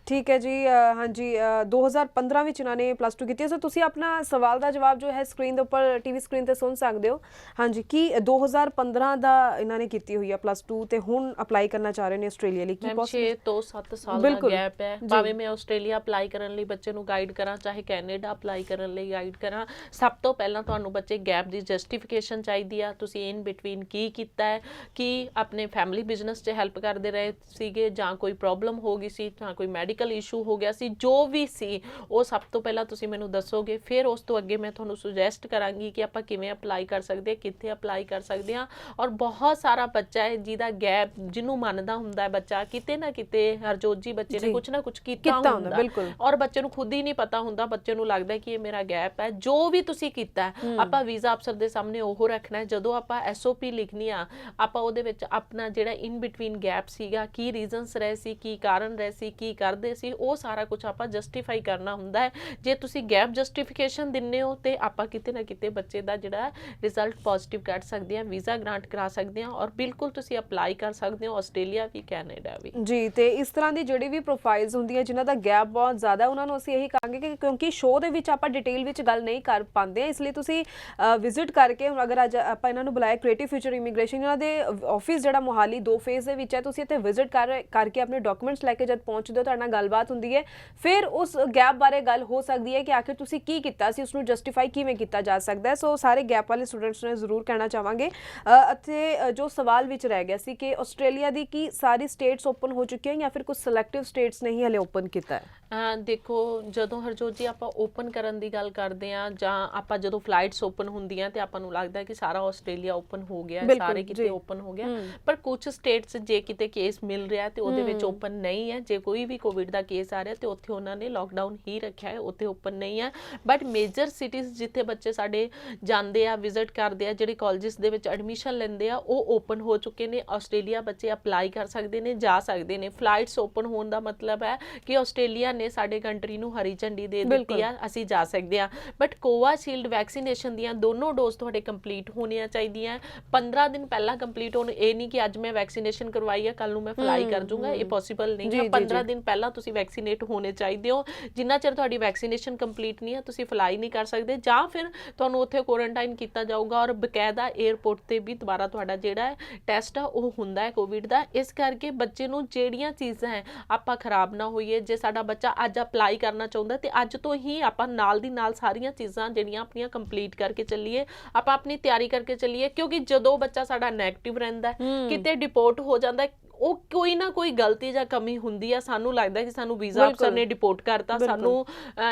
ਠੀਕ ਹੈ ਜੀ। ਹਾਂਜੀ 2015 ਵਿੱਚ ਇਹਨਾਂ ਨੇ ਪਲੱਸ 2 ਕੀਤੀ ਹੈ। ਸੋ ਤੁਸੀਂ ਆਪਣਾ ਸਵਾਲ ਦਾ ਜਵਾਬ ਜੋ ਹੈ ਸਕਰੀਨ ਦੇ ਉੱਪਰ ਟੀਵੀ ਸਕਰੀਨ ਤੇ ਸੁਣ ਸਕਦੇ ਹੋ। ਹਾਂਜੀ, ਕੀ 2015 ਦਾ ਇਹਨਾਂ ਨੇ ਕੀਤੀ ਹੋਈ ਹੈ ਪਲੱਸ 2 ਤੇ ਹੁਣ ਅਪਲਾਈ ਕਰਨਾ ਚਾਹ ਰਹੇ ਨੇ ਆਸਟ੍ਰੇਲੀਆ ਲਈ? ਕੀ 6 ਤੋਂ 7 ਸਾਲ ਦਾ ਗੈਪ ਹੈ। ਭਾਵੇਂ ਮੈਂ ਆਸਟ੍ਰੇਲੀਆ ਅਪਲਾਈ ਕਰਨ ਲਈ ਬੱਚੇ ਨੂੰ ਗਾਈਡ ਕਰਾਂ, ਚਾਹੇ ਕੈਨੇਡਾ ਅਪਲਾਈ ਕਰਨ ਲਈ ਗਾਈਡ ਕਰਾਂ, ਸਭ ਤੋਂ ਪਹਿਲਾਂ ਤੁਹਾਨੂੰ ਬੱਚੇ ਗੈਪ ਦੀ ਜਸਟੀਫਿਕੇਸ਼ਨ ਚਾਹੀਦੀ ਆ। ਤੁਸੀਂ ਇਨ ਬਿਟਵੀਨ ਕੀ ਕੀਤਾ ਹੈ, ਕੀ ਆਪਣੇ ਫੈਮਿਲੀ ਬਿਜ਼ਨਸ 'ਚ ਹੈਲਪ ਕਰਦੇ ਰਹੇ ਸੀਗੇ, ਜਾਂ ਕੋਈ ਪ੍ਰੋਬਲਮ ਹੋ ਗਈ ਸੀ, ਜਾਂ ਕੋਈ ਮੈਡੀਕਲ ਇਸ਼ੂ ਹੋ ਗਿਆ ਸੀ, ਜੋ ਵੀ ਸੀ ਉਹ ਸਭ ਤੋਂ ਪਹਿਲਾਂ ਤੁਸੀਂ ਮੈਨੂੰ ਦੱਸੋਗੇ। ਫਿਰ ਉਸ ਤੋਂ ਅੱਗੇ ਮੈਂ ਤੁਹਾਨੂੰ ਸੁਜੈਸਟ ਕਰਾਂਗੀ ਕਿ ਆਪਾਂ ਕਿਵੇਂ ਅਪਲਾਈ ਕਰ ਸਕਦੇ ਹਾਂ, ਕਿੱਥੇ ਅਪਲਾਈ ਕਰ ਸਕਦੇ ਹਾਂ। ਔਰ ਬਹੁਤ ਸਾਰਾ ਬੱਚਾ ਹੈ ਜਿਹਦਾ ਗੈਪ, ਜਿਹਨੂੰ ਮੰਨਦਾ ਹੁੰਦਾ ਹੈ ਬੱਚਾ ਕਿਤੇ ਨਾ ਕਿਤੇ, ਹਰਜੋਤ ਜੀ ਬੱਚੇ ਨੇ ਕੁਝ ਨਾ ਕੁਝ ਕੀਤਾ ਹੁੰਦਾ ਔਰ ਬੱਚੇ ਨੂੰ ਖੁਦ ਹੀ ਨਹੀਂ ਪਤਾ ਹੁੰਦਾ। ਬੱਚੇ ਨੂੰ ਲੱਗਦਾ ਕਿ ਇਹ ਮੇਰਾ ਗੈਪ ਹੈ। ਜੋ ਵੀ ਤੁਸੀਂ ਕੀਤਾ ਆਪਾਂ ਵੀਜ਼ਾ ਅਫਸਰ ਦੇ ਸਾਹਮਣੇ ਉਹ ਰੱਖਣਾ ਹੈ। ਜਦੋਂ ਆਪਾਂ SOP ਲਿਖਣੀ ਆ, ਆਪਾਂ ਉਹਦੇ ਵਿੱਚ ਆਪਣਾ ਜਿਹੜਾ ਇਨ ਬਿਟਵੀਨ ਗੈਪ ਸੀਗਾ, ਕੀ ਰੀਜ਼ਨਸ ਰਹੇ ਸੀ, ਕੀ ਕਾਰਨ ਰਹੇ ਸੀ, ਕੀ ਕਰਦੇ ਸੀ, ਉਹ ਸਾਰਾ ਕੁਝ ਆਪਾਂ ਜਸਟੀਫਾਈ ਕਰਨਾ ਹੁੰਦਾ ਹੈ। ਜੇ ਤੁਸੀਂ ਗੈਪ ਜਸਟੀਫਿਕੇਸ਼ਨ ਦਿੰਨੇ ਹੋ ਤੇ ਆਪਾਂ ਕਿਤੇ ਨਾ ਕਿਤੇ ਬੱਚੇ ਦਾ ਜਿਹੜਾ ਰਿਜ਼ਲਟ ਪੋਜ਼ਿਟਿਵ ਕੱਢ ਸਕਦੇ ਹਾਂ, ਵੀਜ਼ਾ ਗ੍ਰਾਂਟ ਕਰਾ ਸਕਦੇ ਹਾਂ ਔਰ ਬਿਲਕੁਲ ਤੁਸੀਂ ਅਪਲਾਈ ਕਰ ਸਕਦੇ ਹੋ ਆਸਟ੍ਰੇਲੀਆ ਵੀ, ਕੈਨੇਡਾ ਵੀ। ਜੀ, ਤੇ ਇਸ ਤਰ੍ਹਾਂ ਦੀ ਜਿਹੜੀ ਵੀ ਪ੍ਰੋਫਾਈਲਸ ਹੁੰਦੀਆਂ ਜਿਨ੍ਹਾਂ ਦਾ ਗੈਪ ਬਹੁਤ ਜ਼ਿਆਦਾ, ਉਹਨਾਂ ਨੂੰ ਅਸੀਂ ਇਹੀ ਕਹਾਂਗੇ ਕਿ ਕਿਉਂਕਿ ਸ਼ੋਅ ਦੇ ਵਿੱਚ ਆਪਾਂ ਡਿਟੇਲ ਵਿੱਚ ਗੱਲ ਨਹੀਂ ਕਰ ਪਾਉਂਦੇ, ਇਸ ਲਈ ਤੁਸੀਂ ਵਿਜ਼ਿਟ ਕਰਕੇ, ਅਗਰ ਅੱਜ ਆਪਾਂ ਇਹਨਾਂ ਨੂੰ ਬੁਲਾਇਆ ਕ੍ਰੀਏਟਿਵ ਫਿਊਚਰ ਇਮੀਗ੍ਰੇਸ਼ਨ, ਇਹਨਾਂ ਦੇ ਆਫਿਸ ਜਿਹੜਾ ਮੋਹਾਲੀ 2 ਫੇਜ਼ ਦੇ ਵਿੱਚ ਹੈ, ਤੁਸੀਂ ਇੱਥੇ ਵਿਜ਼ਿਟ ਕਰਕੇ ਆਪਣੇ ਡਾਕੂਮੈਂਟਸ ਲੈ ਕੇ ਜਦ ਪਹੁੰਚਦੇ ਹੋ, ਤੁਹਾਡੇ ਨਾਲ ਗੱਲਬਾਤ ਹੁੰਦੀ ਹੈ। ਫਿਰ ਉਸ ਗੈਪ ਬਾਰੇ ਗੱਲ ਹੋ ਸਕਦੀ ਹੈ ਕਿ ਆਖਿਰ ਤੁਸੀਂ ਕੀ ਕੀਤਾ ਸੀ, ਉਸ ਨੂੰ ਜਸਟੀਫਾਈ ਕਿਵੇਂ ਕੀਤਾ ਜਾ ਸਕਦਾ ਹੈ। ਸੋ ਸਾਰੇ ਗੈਪ ਵਾਲੇ ਸਟੂਡੈਂਟਸ ਨੇ ਜ਼ਰੂਰ ਕਹਿਣਾ ਚਾਹਾਂਗੇ। ਅਤੇ ਜੋ ਸਵਾਲ ਵਿੱਚ ਰਹਿ ਗਿਆ ਸੀ ਕਿ ਆਸਟ੍ਰੇਲੀਆ ਦੀ ਕੀ ਸਾਰੀ ਸਟੇਟਸ ਓਪਨ ਹੋ ਚੁੱਕੀਆਂ ਜਾਂ ਫਿਰ ਕੁਝ ਸਿਲੈਕਟਿਵ ਸਟੇਟਸ ਨੇ ਹੀ ਹਲੇ ਓਪਨ ਕੀਤਾ ਹੈ? ਦੇਖੋ, ਜਦੋਂ ਹਰਜੋਤ ਜੀ ਆਪਾਂ ਓਪਨ ਕਰਨ ਦੀ ਗੱਲ ਕਰਦੇ ਹਾਂ, ਜਾਂ ਆਪਾਂ ਜਦੋਂ ਫਲਾਈਟਸ ਓਪਨ ਹੁੰਦੀਆਂ ਤੇ ਆਪਾਂ ਨੂੰ ਲੱਗਦਾ ਕਿ ਸਾਰਾ ਆਸਟ੍ਰੇਲੀਆ ਓਪਨ ਹੋ ਗਿਆ, ਸਾਰੇ ਕਿਤੇ ਓਪਨ ਹੋ ਗਿਆ, ਪਰ ਕੁਝ ਸਟੇਟਸ ਜੇ ਕਿਤੇ ਕੇਸ ਮਿਲ ਰਿਹਾ ਤੇ ਉਹਦੇ ਵਿੱਚ ਓਪਨ ਨਹੀਂ ਹੈ। ਜੇ ਕੋਈ ਵੀ ਕੋਵਿਡ ਦਾ ਕੇਸ ਆ ਰਿਹਾ ਤੇ ਉੱਥੇ ਉਹਨਾਂ ਨੇ ਲੋਕਡਾਊਨ ਹੀ ਰੱਖਿਆ ਹੈ, ਉੱਥੇ ਓਪਨ ਨਹੀਂ ਹੈ। ਬਟ ਮੇਜਰ ਸਿਟੀਜ਼ ਜਿੱਥੇ ਬੱਚੇ ਸਾਡੇ ਜਾਂਦੇ ਆ, ਵਿਜ਼ਿਟ ਕਰਦੇ ਆ, ਜਿਹੜੇ ਕਾਲਜਿਸ ਦੇ ਵਿੱਚ ਐਡਮਿਸ਼ਨ ਲੈਂਦੇ ਆ, ਉਹ ਓਪਨ ਹੋ ਚੁੱਕੇ ਨੇ। ਆਸਟ੍ਰੇਲੀਆ ਬੱਚੇ ਅਪਲਾਈ ਕਰ ਸਕਦੇ ਨੇ, ਜਾ ਸਕਦੇ ਨੇ। ਫਲਾਈਟਸ ਓਪਨ ਹੋਣ ਦਾ ਮਤਲਬ ਹੈ ਕਿ ਆਸਟ੍ਰੇਲੀਆ ਨੇ ਸਾਡੇ ਕੰਟਰੀ ਨੂੰ ਹਰੀ ਝੰਡੀ ਦੇ ਦਿੱਤੀ ਆ, ਅਸੀਂ ਜਾ ਸਕਦੇ ਆ। ਬਟ ਕੋਵਾਸ਼ੀਲਡ ਵੈਕਸੀਨੇਸ਼ਨ ਦੀਆਂ ਦੋਨੋਂ ਡੋਜ਼ ਤੁਹਾਡੇ ਕੰਪਲੀਟ ਹੋਣੀਆਂ ਚਾਹੀਦੀਆਂ। 15 ਦਿਨ ਪਹਿਲਾਂ ਕੰਪਲੀਟ ਹੋਣ। ਇਹ ਨਹੀਂ ਕਿ ਅੱਜ ਮੈਂ ਵੈਕਸੀਨੇਸ਼ਨ ਕਰਵਾਈ ਆ ਕੱਲ ਨੂੰ ਮੈਂ ਫਲਾਈ ਕਰ ਜੂੰਗਾ, ਇਹ ਪੋਸੀਬਲ ਨਹੀਂ ਹੈ। 15 ਦਿਨ ਪਹਿਲਾਂ ਤੁਸੀਂ ਵੈਕਸੀਨੇਟ ਹੋਣੇ ਚਾਹੀਦੇ ਹੋ। ਜਿੰਨਾ ਚਿਰ ਤੁਹਾਡੀ ਵੈਕਸੀਨੇਸ਼ਨ ਕੰਪਲੀਟ ਨਹੀਂ ਹੈ, ਤੁਸੀਂ ਫਲਾਈ ਨਹੀਂ ਕਰ ਸਕਦੇ, ਜਾਂ ਫਿਰ ਤੁਹਾਨੂੰ ਉੱਥੇ ਕੁਆਰੰਟਾਈਨ ਕੀਤਾ ਜਾਊਗਾ ਔਰ ਬਕਾਇਦਾ 에ਅਰਪੋਰਟ ਤੇ ਵੀ ਦੁਬਾਰਾ ਤੁਹਾਡਾ ਜਿਹੜਾ ਟੈਸਟ ਆ ਉਹ ਹੁੰਦਾ ਹੈ ਕੋਵਿਡ ਦਾ। ਇਸ ਕਰਕੇ ਬੱਚੇ ਨੂੰ ਜਿਹੜੀਆਂ ਚੀਜ਼ਾਂ ਹੈ ਆਪਾਂ ਖਰਾਬ ਨਾ ਹੋਈਏ। ਜੇ ਸਾਡਾ ਬੱਚਾ ਅੱਜ ਅਪਲਾਈ ਕਰਨਾ ਚਾਹੁੰਦਾ ਤੇ ਅੱਜ ਤੋਂ ਹੀ ਆਪਾਂ ਨਾਲ ਦੀ ਨਾਲ ਸਾਰੀਆਂ ਚੀਜ਼ਾਂ ਜਿਹੜੀਆਂ ਆਪਣੀਆਂ ਕੰਪਲੀਟ ਕਰਕੇ ਚੱਲੀਏ, ਆਪਾਂ ਆਪਣੀ ਤਿਆਰੀ ਕਰਕੇ ਚੱਲੀਏ। ਕਿਉਂਕਿ ਜਦੋਂ ਬੱਚਾ ਸਾਡਾ ਨੈਗੇਟਿਵ ਰਹਿੰਦਾ, ਕਿਤੇ ਡਿਪੋਰਟ ਹੋ ਜਾਂਦਾ, ਉਹ ਕੋਈ ਨਾ ਕੋਈ ਗਲਤੀ ਜਾਂ ਕਮੀ ਹੁੰਦੀ ਆ, ਸਾਨੂੰ ਲੱਗਦਾ ਕਿ ਸਾਨੂੰ ਵੀਜ਼ਾ ਅਫਸਰ ਨੇ ਡਿਪੋਰਟ ਕਰਤਾ, ਸਾਨੂੰ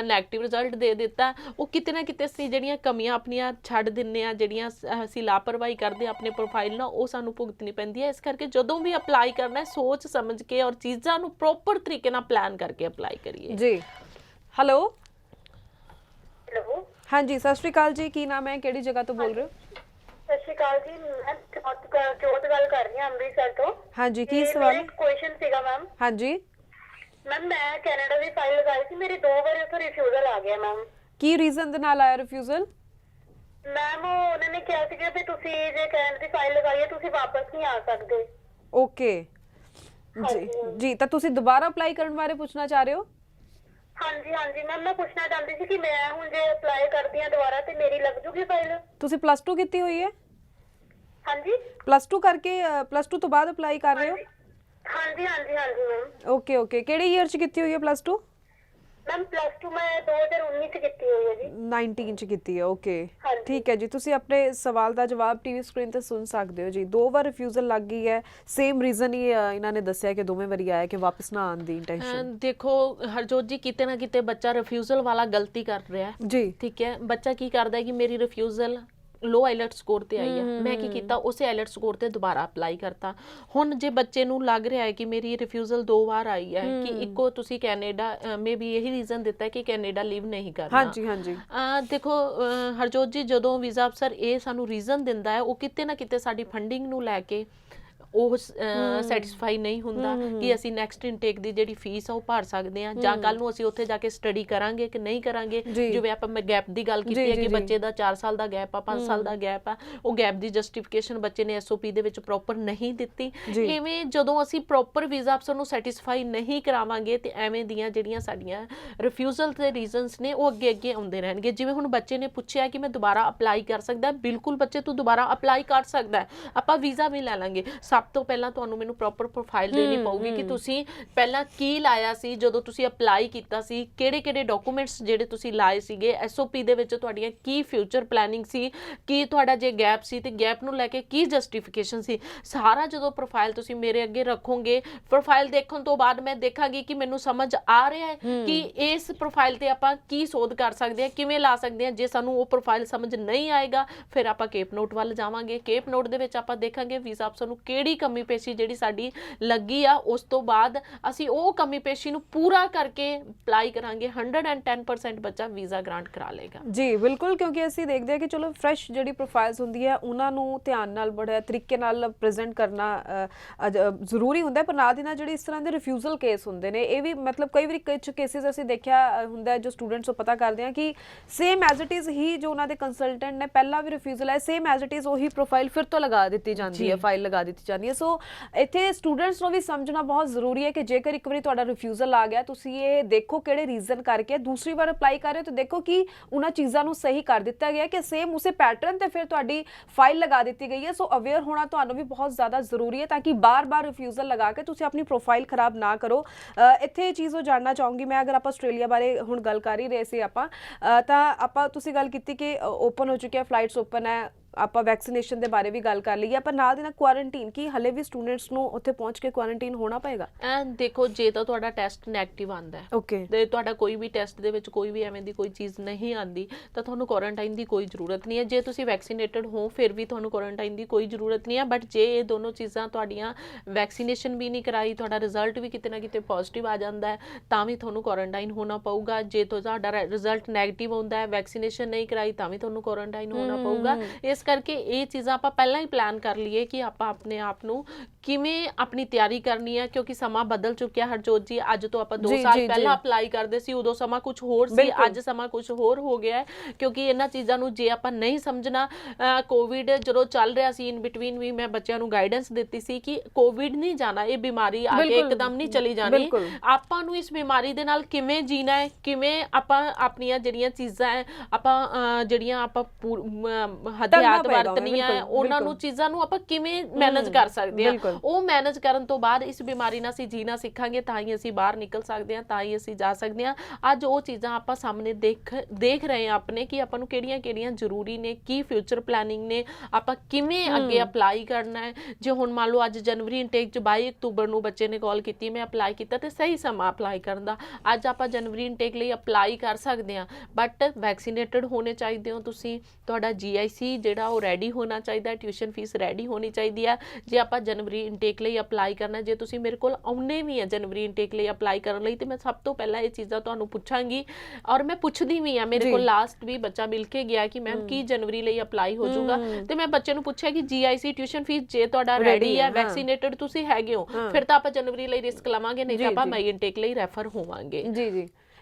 ਨੈਗੇਟਿਵ ਰਿਜ਼ਲਟ ਦੇ ਦਿੱਤਾ, ਉਹ ਕਿਤੇ ਨਾ ਕਿਤੇ ਅਸੀਂ ਜਿਹੜੀਆਂ ਕਮੀਆਂ ਆਪਣੀਆਂ ਛੱਡ ਦਿੰਨੇ ਆ, ਜਿਹੜੀਆਂ ਅਸੀਂ ਲਾਪਰਵਾਹੀ ਕਰਦੇ ਆ ਆਪਣੇ ਪ੍ਰੋਫਾਈਲ ਨਾਲ, ਉਹ ਸਾਨੂੰ ਭੁਗਤਣੀ ਪੈਂਦੀ ਹੈ। ਇਸ ਕਰਕੇ ਜਦੋਂ ਵੀ ਅਪਲਾਈ ਕਰਨਾ, ਸੋਚ ਸਮਝ ਕੇ ਔਰ ਚੀਜ਼ਾਂ ਨੂੰ ਪ੍ਰੋਪਰ ਤਰੀਕੇ ਨਾਲ ਪਲਾਨ ਕਰਕੇ ਅਪਲਾਈ ਕਰੀਏ। ਜੀ, ਹੈਲੋ। ਹੈਲੋ, ਹਾਂਜੀ ਸਤਿ ਸ਼੍ਰੀ ਅਕਾਲ ਜੀ, ਕੀ ਨਾਮ ਹੈ, ਕਿਹੜੀ ਜਗ੍ਹਾ ਤੋਂ ਬੋਲ ਰਹੇ ਹੋ? ਸਤਿ ਸ਼੍ਰੀ ਅਕਾਲ ਜੀ, ਮੈਂ ਜੋਤ ਗੱਲ ਕਰ ਰਹੀ ਹਾਂ ਅੰਮ੍ਰਿਤਸਰ ਤੋਂ। ਹਾਂਜੀ, ਕੀ ਸਵਾਲ? ਇੱਕ ਕੁਐਸਚਨ ਸੀਗਾ ਮੈਮ। ਹਾਂਜੀ ਮੈਮ, ਮੈਂ ਕੈਨੇਡਾ ਦੀ ਫਾਈਲ ਲਗਾਈ ਸੀ, ਮੇਰੀ 2 ਵਾਰ ਉੱਥੇ ਰਿਫਿਊਜ਼ਲ ਆ ਗਿਆ ਮੈਮ। ਕੀ ਰੀਜ਼ਨ ਦੇ ਨਾਲ ਆਇਆ ਰਿਫਿਊਜ਼ਲ? ਮੈਮ, ਉਹਨਾਂ ਨੇ ਕਿਹਾ ਸੀਗਾ ਵੀ ਤੁਸੀਂ ਜੇ ਕੈਨੇਡਾ ਦੀ ਫਾਈਲ ਲਗਾਈ ਹੈ ਤੁਸੀਂ ਵਾਪਸ ਨਹੀਂ ਆ ਸਕਦੇ। ਓਕੇ ਜੀ, ਤਾਂ ਤੁਸੀਂ ਦੁਬਾਰਾ ਅਪਲਾਈ ਕਰਨ ਬਾਰੇ ਪੁੱਛਣਾ ਚਾਹ ਰਹੇ ਹੋ? ਹਾਂਜੀ ਹਾਂਜੀ ਮੈਮ, ਮੈਂ ਪੁੱਛਣਾ ਚਾਹੁੰਦੀ ਸੀ ਕਿ ਮੈਂ ਹੁਣ ਜੇ ਅਪਲਾਈ ਕਰਦੀ ਹਾਂ ਦੁਬਾਰਾ ਤੇ ਮੇਰੀ ਲੱਗ ਜੂਗੀ ਫਾਈਲ? ਤੁਸੀਂ ਪਲੱਸ 2 ਕੀਤੀ ਹੋਈ ਹੈ? ਹਾਂਜੀ, ਪਲੱਸ 2 ਕਰਕੇ ਪਲੱਸ 2 ਤੋਂ ਬਾਅਦ ਅਪਲਾਈ ਕਰ ਰਹੇ ਹੋ? ਹਾਂਜੀ ਹਾਂਜੀ ਹਾਂਜੀ ਮੈਮ। ਓਕੇ, ਕਿਹੜੇ ਈਅਰ ਚ ਕੀਤੀ ਹੋਈ ਹੈ ਪਲੱਸ 2? ਮੈਮ ਪਲੱਸ 2 ਮੈਂ 2019 ਚ ਕੀਤੀ ਹੋਈ ਹੈ ਜੀ। 19 ਚ ਕੀਤੀ ਹੈ, ਓਕੇ ਹਾਂਜੀ। ਠੀਕ ਹੈ ਜੀ। ਤੁਸੀਂ ਆਪਣੇ ਸਵਾਲ ਦਾ ਜਵਾਬ ਟੀਵੀ ਸਕਰੀਨ ਤੇ ਸੁਣ ਸਕਦੇ ਹੋ ਜੀ। 2 ਵਾਰ ਰਿਫਿਊਜ਼ਲ ਲੱਗ ਗਈ ਹੈ, ਸੇਮ ਰੀਜ਼ਨ ਹੀ ਇਹਨਾਂ ਨੇ ਦੱਸਿਆ ਕਿ ਦੋਵੇਂ ਵਾਰੀ ਆਇਆ ਕਿ ਵਾਪਸ ਨਾ ਆਉਣ ਦੀ ਇੰਟੈਂਸ਼ਨ। ਦੇਖੋ ਹਰਜੋਤ ਜੀ, ਕਿਤੇ ਨਾ ਕਿਤੇ ਬੱਚਾ ਰਿਫਿਊਜ਼ਲ ਵਾਲਾ ਗਲਤੀ ਕਰ ਰਿਹਾ ਹੈ। ਜੀ ਠੀਕ ਹੈ, ਬੱਚਾ ਕੀ ਕਰਦਾ ਹੈ ਕਿ ਮੇਰੀ ਰਿਫਿਊਜ਼ਲ ਲੋ ਆਈਲੈਟ ਸਕੋਰ ਤੇ ਆਈ ਹੈ, ਮੈਂ ਕੀ ਕੀਤਾ, ਉਸੇ ਆਈਲੈਟ ਸਕੋਰ ਤੇ ਦੁਬਾਰਾ ਅਪਲਾਈ ਕਰਤਾ। ਹੁਣ ਜੇ ਬੱਚੇ ਨੂੰ ਲੱਗ ਰਿਹਾ ਹੈ ਕਿ ਮੇਰੀ ਰਿਫਿਊਜ਼ਲ 2 ਵਾਰ ਆਈ ਹੈ, ਕਿ ਇੱਕੋ ਤੁਸੀਂ ਕੈਨੇਡਾ ਮੇ ਵੀ ਇਹੀ ਰੀਜ਼ਨ ਦਿੱਤਾ ਹੈ ਕਿ ਕੈਨੇਡਾ ਲੀਵ ਨਹੀਂ ਕਰਨਾ। ਹਾਂਜੀ ਹਾਂਜੀ ਦੇਖੋ ਹਰਜੋਤ ਜੀ, ਜਦੋਂ ਵੀਜ਼ਾ ਅਫਸਰ ਇਹ ਸਾਨੂੰ ਰੀਜ਼ਨ ਦਿੰਦਾ ਹੈ, ਉਹ ਕਿਤੇ ਨਾ ਕਿਤੇ ਸਾਡੀ ਫੰਡਿੰਗ ਨੂੰ ਲੈ ਕੇ ਉਹ ਸੈਟੀਸਫਾਈ ਨਹੀਂ ਹੁੰਦਾ ਕਿ ਅਸੀਂ ਨੈਕਸਟ ਇਨਟੇਕ ਦੀ ਜਿਹੜੀ ਫੀਸ ਆ ਉਹ ਭਰ ਸਕਦੇ ਹਾਂ, ਜਾਂ ਕੱਲ ਨੂੰ ਅਸੀਂ ਉੱਥੇ ਜਾ ਕੇ ਸਟੱਡੀ ਕਰਾਂਗੇ ਕਿ ਨਹੀਂ ਕਰਾਂਗੇ। ਜਿਵੇਂ ਆਪਾਂ ਗੈਪ ਦੀ ਗੱਲ ਕੀਤੀ ਹੈ ਕਿ ਬੱਚੇ ਦਾ 4 ਸਾਲ ਦਾ ਗੈਪ ਆ, 5 ਸਾਲ ਦਾ ਗੈਪ ਆ, ਉਹ ਗੈਪ ਦੀ ਜਸਟੀਫਿਕੇਸ਼ਨ ਬੱਚੇ ਨੇ ਐਸਓਪੀ ਦੇ ਵਿੱਚ ਪ੍ਰੋਪਰ ਨਹੀਂ ਦਿੱਤੀ। ਇਵੇਂ ਜਦੋਂ ਅਸੀਂ ਪ੍ਰੋਪਰ ਵੀਜ਼ਾ ਅਫਸਰ ਨੂੰ ਸੈਟੀਸਫਾਈ ਨਹੀਂ ਕਰਾਵਾਂਗੇ ਤੇ ਐਵੇਂ ਦੀਆਂ ਜਿਹੜੀਆਂ ਸਾਡੀਆਂ ਰਿਫਿਊਜ਼ਲ ਦੇ ਰੀਜ਼ਨਸ ਨੇ ਉਹ ਅੱਗੇ ਅੱਗੇ ਆਉਂਦੇ ਰਹਿਣਗੇ। ਜਿਵੇਂ ਹੁਣ ਬੱਚੇ ਨੇ ਪੁੱਛਿਆ ਕਿ ਮੈਂ ਦੁਬਾਰਾ ਅਪਲਾਈ ਕਰ ਸਕਦਾ, ਬਿਲਕੁਲ ਬੱਚੇ ਤੂੰ ਦੁਬਾਰਾ ਅਪਲਾਈ ਕਰ ਸਕਦਾ, ਆਪਾਂ ਵੀਜ਼ਾ ਵੀ ਲੈ ਲਾਂਗੇ। ਸਭ ਤੋਂ ਪਹਿਲਾਂ ਤੁਹਾਨੂੰ ਮੈਨੂੰ ਪ੍ਰੋਪਰ ਪ੍ਰੋਫਾਈਲ ਦੇਣੀ ਪਊਗੀ ਕਿ ਤੁਸੀਂ ਪਹਿਲਾਂ ਕੀ ਲਾਇਆ ਸੀ ਜਦੋਂ ਤੁਸੀਂ ਅਪਲਾਈ ਕੀਤਾ ਸੀ, ਕਿਹੜੇ ਡਾਕੂਮੈਂਟਸ ਜਿਹੜੇ ਤੁਸੀਂ ਲਾਏ ਸੀਗੇ, ਐਸਓਪੀ ਦੇ ਵਿੱਚ ਤੁਹਾਡੀਆਂ ਕੀ ਫਿਊਚਰ ਪਲੈਨਿੰਗ ਸੀ, ਕੀ ਤੁਹਾਡਾ ਜੇ ਗੈਪ ਸੀ ਤੇ ਗੈਪ ਨੂੰ ਲੈ ਕੇ ਕੀ ਜਸਟੀਫਿਕੇਸ਼ਨ ਸੀ। ਸਾਰਾ ਜਦੋਂ ਪ੍ਰੋਫਾਈਲ ਤੁਸੀਂ ਮੇਰੇ ਅੱਗੇ ਰੱਖੋਗੇ, ਪ੍ਰੋਫਾਈਲ ਦੇਖਣ ਤੋਂ ਬਾਅਦ ਮੈਂ ਦੇਖਾਂਗੀ ਕਿ ਮੈਨੂੰ ਸਮਝ ਆ ਰਿਹਾ ਹੈ ਕਿ ਇਸ ਪ੍ਰੋਫਾਈਲ ਤੇ ਆਪਾਂ ਕੀ ਸੋਧ ਕਰ ਸਕਦੇ ਹਾਂ, ਕਿਵੇਂ ਲਾ ਸਕਦੇ ਹਾਂ। ਜੇ ਸਾਨੂੰ ਉਹ ਪ੍ਰੋਫਾਈਲ ਸਮਝ ਨਹੀਂ ਆਏਗਾ, ਫਿਰ ਆਪਾਂ ਕੇਪ ਨੋਟ ਵੱਲ ਜਾਵਾਂਗੇ। ਕੇਪ ਨੋਟ ਦੇ ਵਿੱਚ ਆਪਾਂ ਦੇਖਾਂਗੇ ਵੀਜ਼ਾ ਅਫਸਰ ਨੂੰ ਕਿਹੜੀ ਕਮੀ ਪੇਸ਼ੀ ਜਿਹੜੀ ਸਾਡੀ ਲੱਗੀ ਆ, ਉਸ ਤੋਂ ਬਾਅਦ ਅਸੀਂ ਉਹ ਕਮੀ ਪੇਸ਼ੀ ਨੂੰ ਪੂਰਾ ਕਰਕੇ ਅਪਲਾਈ ਕਰਾਂਗੇ। 110% ਬੱਚਾ ਵੀਜ਼ਾ ਗ੍ਰਾਂਟ ਕਰਾ ਲੇਗਾ। ਜੀ ਬਿਲਕੁਲ, ਕਿਉਂਕਿ ਅਸੀਂ ਦੇਖਦੇ ਹਾਂ ਕਿ ਚਲੋ ਫਰੈਸ਼ ਜਿਹੜੀ ਪ੍ਰੋਫਾਈਲਸ ਹੁੰਦੀ ਹੈ ਉਹਨਾਂ ਨੂੰ ਧਿਆਨ ਨਾਲ ਬੜੇ ਤਰੀਕੇ ਨਾਲ ਪ੍ਰੈਜ਼ੈਂਟ ਕਰਨਾ ਜ਼ਰੂਰੀ ਹੁੰਦਾ ਹੈ, ਪਰ ਨਾਲ ਦੀ ਨਾਲ ਜਿਹੜੇ ਇਸ ਤਰ੍ਹਾਂ ਦੇ ਰਿਫਿਊਜ਼ਲ ਕੇਸ ਹੁੰਦੇ ਨੇ, ਇਹ ਵੀ ਮਤਲਬ ਕਈ ਵਾਰੀ ਕੁਝ ਕੇਸਿਸ ਅਸੀਂ ਦੇਖਿਆ ਹੁੰਦਾ ਜੋ ਸਟੂਡੈਂਟਸ ਤੋਂ ਪਤਾ ਕਰਦੇ ਹਾਂ ਕਿ ਸੇਮ ਐਜ਼ ਇਟ ਇਜ਼ ਹੀ ਜੋ ਉਹਨਾਂ ਦੇ ਕੰਸਲਟੈਂਟ ਨੇ ਪਹਿਲਾਂ ਵੀ ਰਿਫਿਊਜ਼ਲ ਹੈ, ਸੇਮ ਐਜ਼ ਇਟ ਇਜ਼ ਉਹੀ ਪ੍ਰੋਫਾਈਲ ਫਿਰ ਤੋਂ ਲਗਾ ਦਿੱਤੀ ਜਾਂਦੀ ਹੈ, ਫਾਈਲ ਲਗਾ ਦਿੱਤੀ ਜਾਂਦੀ ਹੈ। ਸੋ ਇੱਥੇ ਸਟੂਡੈਂਟਸ ਨੂੰ ਵੀ ਸਮਝਣਾ ਬਹੁਤ ਜ਼ਰੂਰੀ ਹੈ ਕਿ ਜੇਕਰ ਇੱਕ ਵਾਰੀ ਤੁਹਾਡਾ ਰਿਫਿਊਜ਼ਲ ਆ ਗਿਆ, ਤੁਸੀਂ ਇਹ ਦੇਖੋ ਕਿਹੜੇ ਰੀਜ਼ਨ ਕਰਕੇ ਦੂਸਰੀ ਵਾਰ ਅਪਲਾਈ ਕਰ ਰਹੇ ਹੋ, ਤਾਂ ਦੇਖੋ ਕਿ ਉਹਨਾਂ ਚੀਜ਼ਾਂ ਨੂੰ ਸਹੀ ਕਰ ਦਿੱਤਾ ਗਿਆ ਕਿ ਸੇਮ ਉਸੇ ਪੈਟਰਨ ਤੇ ਫਿਰ ਤੁਹਾਡੀ ਫਾਈਲ ਲਗਾ ਦਿੱਤੀ ਗਈ ਹੈ। ਸੋ ਅਵੇਅਰ ਹੋਣਾ ਤੁਹਾਨੂੰ ਵੀ ਬਹੁਤ ਜ਼ਿਆਦਾ ਜ਼ਰੂਰੀ ਹੈ ਤਾਂ ਕਿ ਬਾਰ-ਬਾਰ ਰਿਫਿਊਜ਼ਲ ਲਗਾ ਕੇ ਤੁਸੀਂ ਆਪਣੀ ਪ੍ਰੋਫਾਈਲ ਖਰਾਬ ਨਾ ਕਰੋ। ਇੱਥੇ ਇਹ ਚੀਜ਼ ਉਹ ਜਾਣਨਾ ਚਾਹੂੰਗੀ ਮੈਂ, ਅਗਰ ਆਪਾਂ ਆਸਟ੍ਰੇਲੀਆ ਬਾਰੇ ਹੁਣ ਗੱਲ ਕਰ ਹੀ ਰਹੇ ਸੀ ਤਾਂ ਆਪਾਂ ਤੁਸੀਂ ਗੱਲ ਕੀਤੀ ਕਿ ਓਪਨ ਹੋ ਚੁੱਕਿਆ, ਫਲਾਈਟਸ ਓਪਨ ਹੈ, ਆਪਾਂ ਵੈਕਸੀਨੇਸ਼ਨ ਦੇ ਬਾਰੇ ਵੀ ਗੱਲ ਕਰ ਲਈਏ, ਆਪਾਂ ਨਾਲ ਦੀ ਨਾਲ ਕੁਆਰੰਟੀਨ ਕੀ ਹਲੇ ਵੀ ਸਟੂਡੈਂਟਸ ਨੂੰ ਉੱਥੇ ਪਹੁੰਚ ਕੇ ਕੁਆਰੰਟੀਨ ਹੋਣਾ ਪਏਗਾ? ਦੇਖੋ, ਜੇ ਤਾਂ ਤੁਹਾਡਾ ਟੈਸਟ ਨੈਗੇਟਿਵ ਆਂਦਾ ਹੈ, ਓਕੇ, ਤੇ ਤੁਹਾਡਾ ਕੋਈ ਵੀ ਟੈਸਟ ਦੇ ਵਿੱਚ ਕੋਈ ਵੀ ਐਵੇਂ ਦੀ ਕੋਈ ਚੀਜ਼ ਨਹੀਂ ਆਂਦੀ, ਤਾਂ ਤੁਹਾਨੂੰ ਕੁਆਰੰਟਾਈਨ ਦੀ ਕੋਈ ਜ਼ਰੂਰਤ ਨਹੀਂ ਹੈ। ਜੇ ਤੁਸੀਂ ਵੈਕਸੀਨੇਟਡ ਹੋ ਫਿਰ ਵੀ ਤੁਹਾਨੂੰ ਕੁਆਰੰਟਾਈਨ ਦੀ ਕੋਈ ਜ਼ਰੂਰਤ ਨਹੀਂ ਹੈ। ਬਟ ਜੇ ਇਹ ਦੋਨੋਂ ਚੀਜ਼ਾਂ ਤੁਹਾਡੀਆਂ, ਵੈਕਸੀਨੇਸ਼ਨ ਵੀ ਨਹੀਂ ਕਰਾਈ, ਤੁਹਾਡਾ ਰਿਜ਼ਲਟ ਵੀ ਕਿਤੇ ਨਾ ਕਿਤੇ ਪੋਜ਼ਿਟਿਵ ਆ ਜਾਂਦਾ ਹੈ, ਤਾਂ ਵੀ ਤੁਹਾਨੂੰ ਕੁਆਰੰਟਾਈਨ ਹੋਣਾ ਪਊਗਾ। ਜੇ ਤੁਹਾਡਾ ਰਿਜ਼ਲਟ ਨੈਗੇਟਿਵ ਆਉਂਦਾ ਹੈ, ਵੈਕਸੀਨੇਸ਼ਨ ਨਹੀਂ ਕਰਾਈ, ਤਾਂ ਵੀ ਤੁਹਾਨੂੰ ਕੁਆਰੰਟਾਈਨ ਹੋਣਾ ਪਊਗਾ। ਇਸ ਕਰਕੇ ਇਹ ਚੀਜ਼ਾਂ ਆਪਾਂ ਪਹਿਲਾਂ ਹੀ ਪਲਾਨ ਕਰ ਲਈਏ ਕਿ ਆਪਾਂ ਆਪਣੇ ਆਪ ਨੂੰ ਕਿਵੇਂ ਆਪਣੀ ਤਿਆਰੀ ਕਰਨੀ ਹੈ, ਕਿਉਂਕਿ ਸਮਾਂ ਬਦਲ ਚੁੱਕਿਆ ਹਰਜੋਤ ਜੀ। ਅੱਜ ਤੋਂ ਆਪਾਂ 2 ਸਾਲ ਪਹਿਲਾਂ ਅਪਲਾਈ ਕਰਦੇ ਸੀ, ਉਦੋਂ ਸਮਾਂ ਕੁਝ ਹੋਰ ਸੀ, ਅੱਜ ਸਮਾਂ ਕੁਝ ਹੋਰ ਹੋ ਗਿਆ ਹੈ। ਕਿਉਂਕਿ ਇਹਨਾਂ ਚੀਜ਼ਾਂ ਨੂੰ ਜੇ ਆਪਾਂ ਨਹੀਂ ਸਮਝਣਾ, ਕੋਵਿਡ ਜਦੋਂ ਚੱਲ ਰਿਹਾ ਸੀ ਇਨ ਬਿਟਵੀਨ ਵੀ ਮੈਂ ਬੱਚਿਆਂ ਨੂੰ ਗਾਈਡੈਂਸ ਦਿੱਤੀ ਸੀ ਕਿ ਕੋਵਿਡ ਨਹੀਂ ਜਾਣਾ, ਇਹ ਬਿਮਾਰੀ ਆ ਕੇ ਇੱਕਦਮ ਨਹੀਂ ਚਲੀ ਜਾਣੀ, ਆਪਾਂ ਨੂੰ ਇਸ ਬਿਮਾਰੀ ਦੇ ਨਾਲ ਕਿਵੇਂ ਜੀਣਾ ਹੈ, ਕਿਵੇਂ ਆਪਾਂ ਆਪਣੀਆਂ ਜਿਹੜੀਆਂ ਚੀਜ਼ਾਂ ਹੈ, ਆਪਾਂ ਜਿਹੜੀਆਂ ਆਪਾਂ ਹਥਿਆਰ ਵਰਤਨੀਆਂ ਹੈ, ਉਹਨਾਂ ਨੂੰ ਚੀਜ਼ਾਂ ਨੂੰ ਆਪਾਂ ਕਿਵੇਂ ਮੈਨੇਜ ਕਰ ਸਕਦੇ ਹਾਂ। ਉਹ ਮੈਨੇਜ ਕਰਨ ਤੋਂ ਬਾਅਦ ਇਸ ਬਿਮਾਰੀ ਨਾਲ ਅਸੀਂ ਜੀਣਾ ਸਿੱਖਾਂਗੇ, ਤਾਂ ਹੀ ਅਸੀਂ ਬਾਹਰ ਨਿਕਲ ਸਕਦੇ ਹਾਂ, ਤਾਂ ਹੀ ਅਸੀਂ ਜਾ ਸਕਦੇ ਹਾਂ। ਅੱਜ ਉਹ ਚੀਜ਼ਾਂ ਆਪਾਂ ਸਾਹਮਣੇ ਦੇਖ ਰਹੇ ਹਾਂ ਆਪਣੇ, ਕਿ ਆਪਾਂ ਨੂੰ ਕਿਹੜੀਆਂ ਜ਼ਰੂਰੀ ਨੇ, ਕੀ ਫਿਊਚਰ ਪਲੈਨਿੰਗ ਨੇ, ਆਪਾਂ ਕਿਵੇਂ ਅੱਗੇ ਅਪਲਾਈ ਕਰਨਾ ਹੈ। ਜੇ ਹੁਣ ਮੰਨ ਲਓ ਅੱਜ ਜਨਵਰੀ ਇਨਟੇਕ 'ਚ 22 ਅਕਤੂਬਰ ਨੂੰ ਬੱਚੇ ਨੇ ਕਾਲ ਕੀਤੀ, ਮੈਂ ਅਪਲਾਈ ਕੀਤਾ, ਤੇ ਸਹੀ ਸਮਾਂ ਅਪਲਾਈ ਕਰਨ ਦਾ। ਅੱਜ ਆਪਾਂ ਜਨਵਰੀ ਇਨਟੇਕ ਲਈ ਅਪਲਾਈ ਕਰ ਸਕਦੇ ਹਾਂ, ਬਟ ਵੈਕਸੀਨੇਟਡ ਹੋਣੇ ਚਾਹੀਦੇ ਹੋ ਤੁਸੀਂ, ਤੁਹਾਡਾ GIC ਜਿਹੜਾ ਉਹ ਰੈਡੀ ਹੋਣਾ ਚਾਹੀਦਾ, ਟਿਊਸ਼ਨ ਫੀਸ ਰੈਡੀ ਹੋਣੀ ਚਾਹੀਦੀ ਹੈ। ਜੇ ਆਪਾਂ ਜਨਵਰੀ ਇਨਟੇਕ ਲਈ ਅਪਲਾਈ ਕਰਨਾ, ਜੇ ਤੁਸੀਂ ਮੇਰੇ ਕੋਲ ਆਉਣੇ ਵੀ ਹੈ ਜਨਵਰੀ ਇਨਟੇਕ ਲਈ ਅਪਲਾਈ ਕਰਨ ਲਈ, ਤੇ ਮੈਂ ਸਭ ਤੋਂ ਪਹਿਲਾਂ ਇਹ ਚੀਜ਼ਾਂ ਤੁਹਾਨੂੰ ਪੁੱਛਾਂਗੀ, ਔਰ ਮੈਂ ਪੁੱਛਦੀ ਵੀ ਆ। ਮੇਰੇ ਕੋਲ ਲਾਸਟ ਵੀ ਬੱਚਾ ਮਿਲ ਕੇ ਗਿਆ ਕਿ ਮੈਮ ਕੀ ਜਨਵਰੀ ਲਈ ਅਪਲਾਈ ਹੋ ਜਾਊਗਾ, ਤੇ ਮੈਂ ਬੱਚੇ ਨੂੰ ਪੁੱਛਿਆ ਕਿ GIC ਟਿਊਸ਼ਨ ਫੀਸ ਜੇ ਤੁਹਾਡਾ ਰੈਡੀ ਹੈ, ਵੈਕਸੀਨੇਟਡ ਤੁਸੀਂ ਹੈਗੇ ਹੋ, ਫਿਰ ਤਾਂ ਆਪਾਂ ਜਨਵਰੀ ਲਈ ਰਿਸਕ ਲਵਾਂਗੇ, ਨਹੀਂ ਤਾਂ ਆਪਾਂ ਮਈ ਇਨਟੇਕ ਲਈ ਰੈਫਰ ਹੋਵਾਂਗੇ।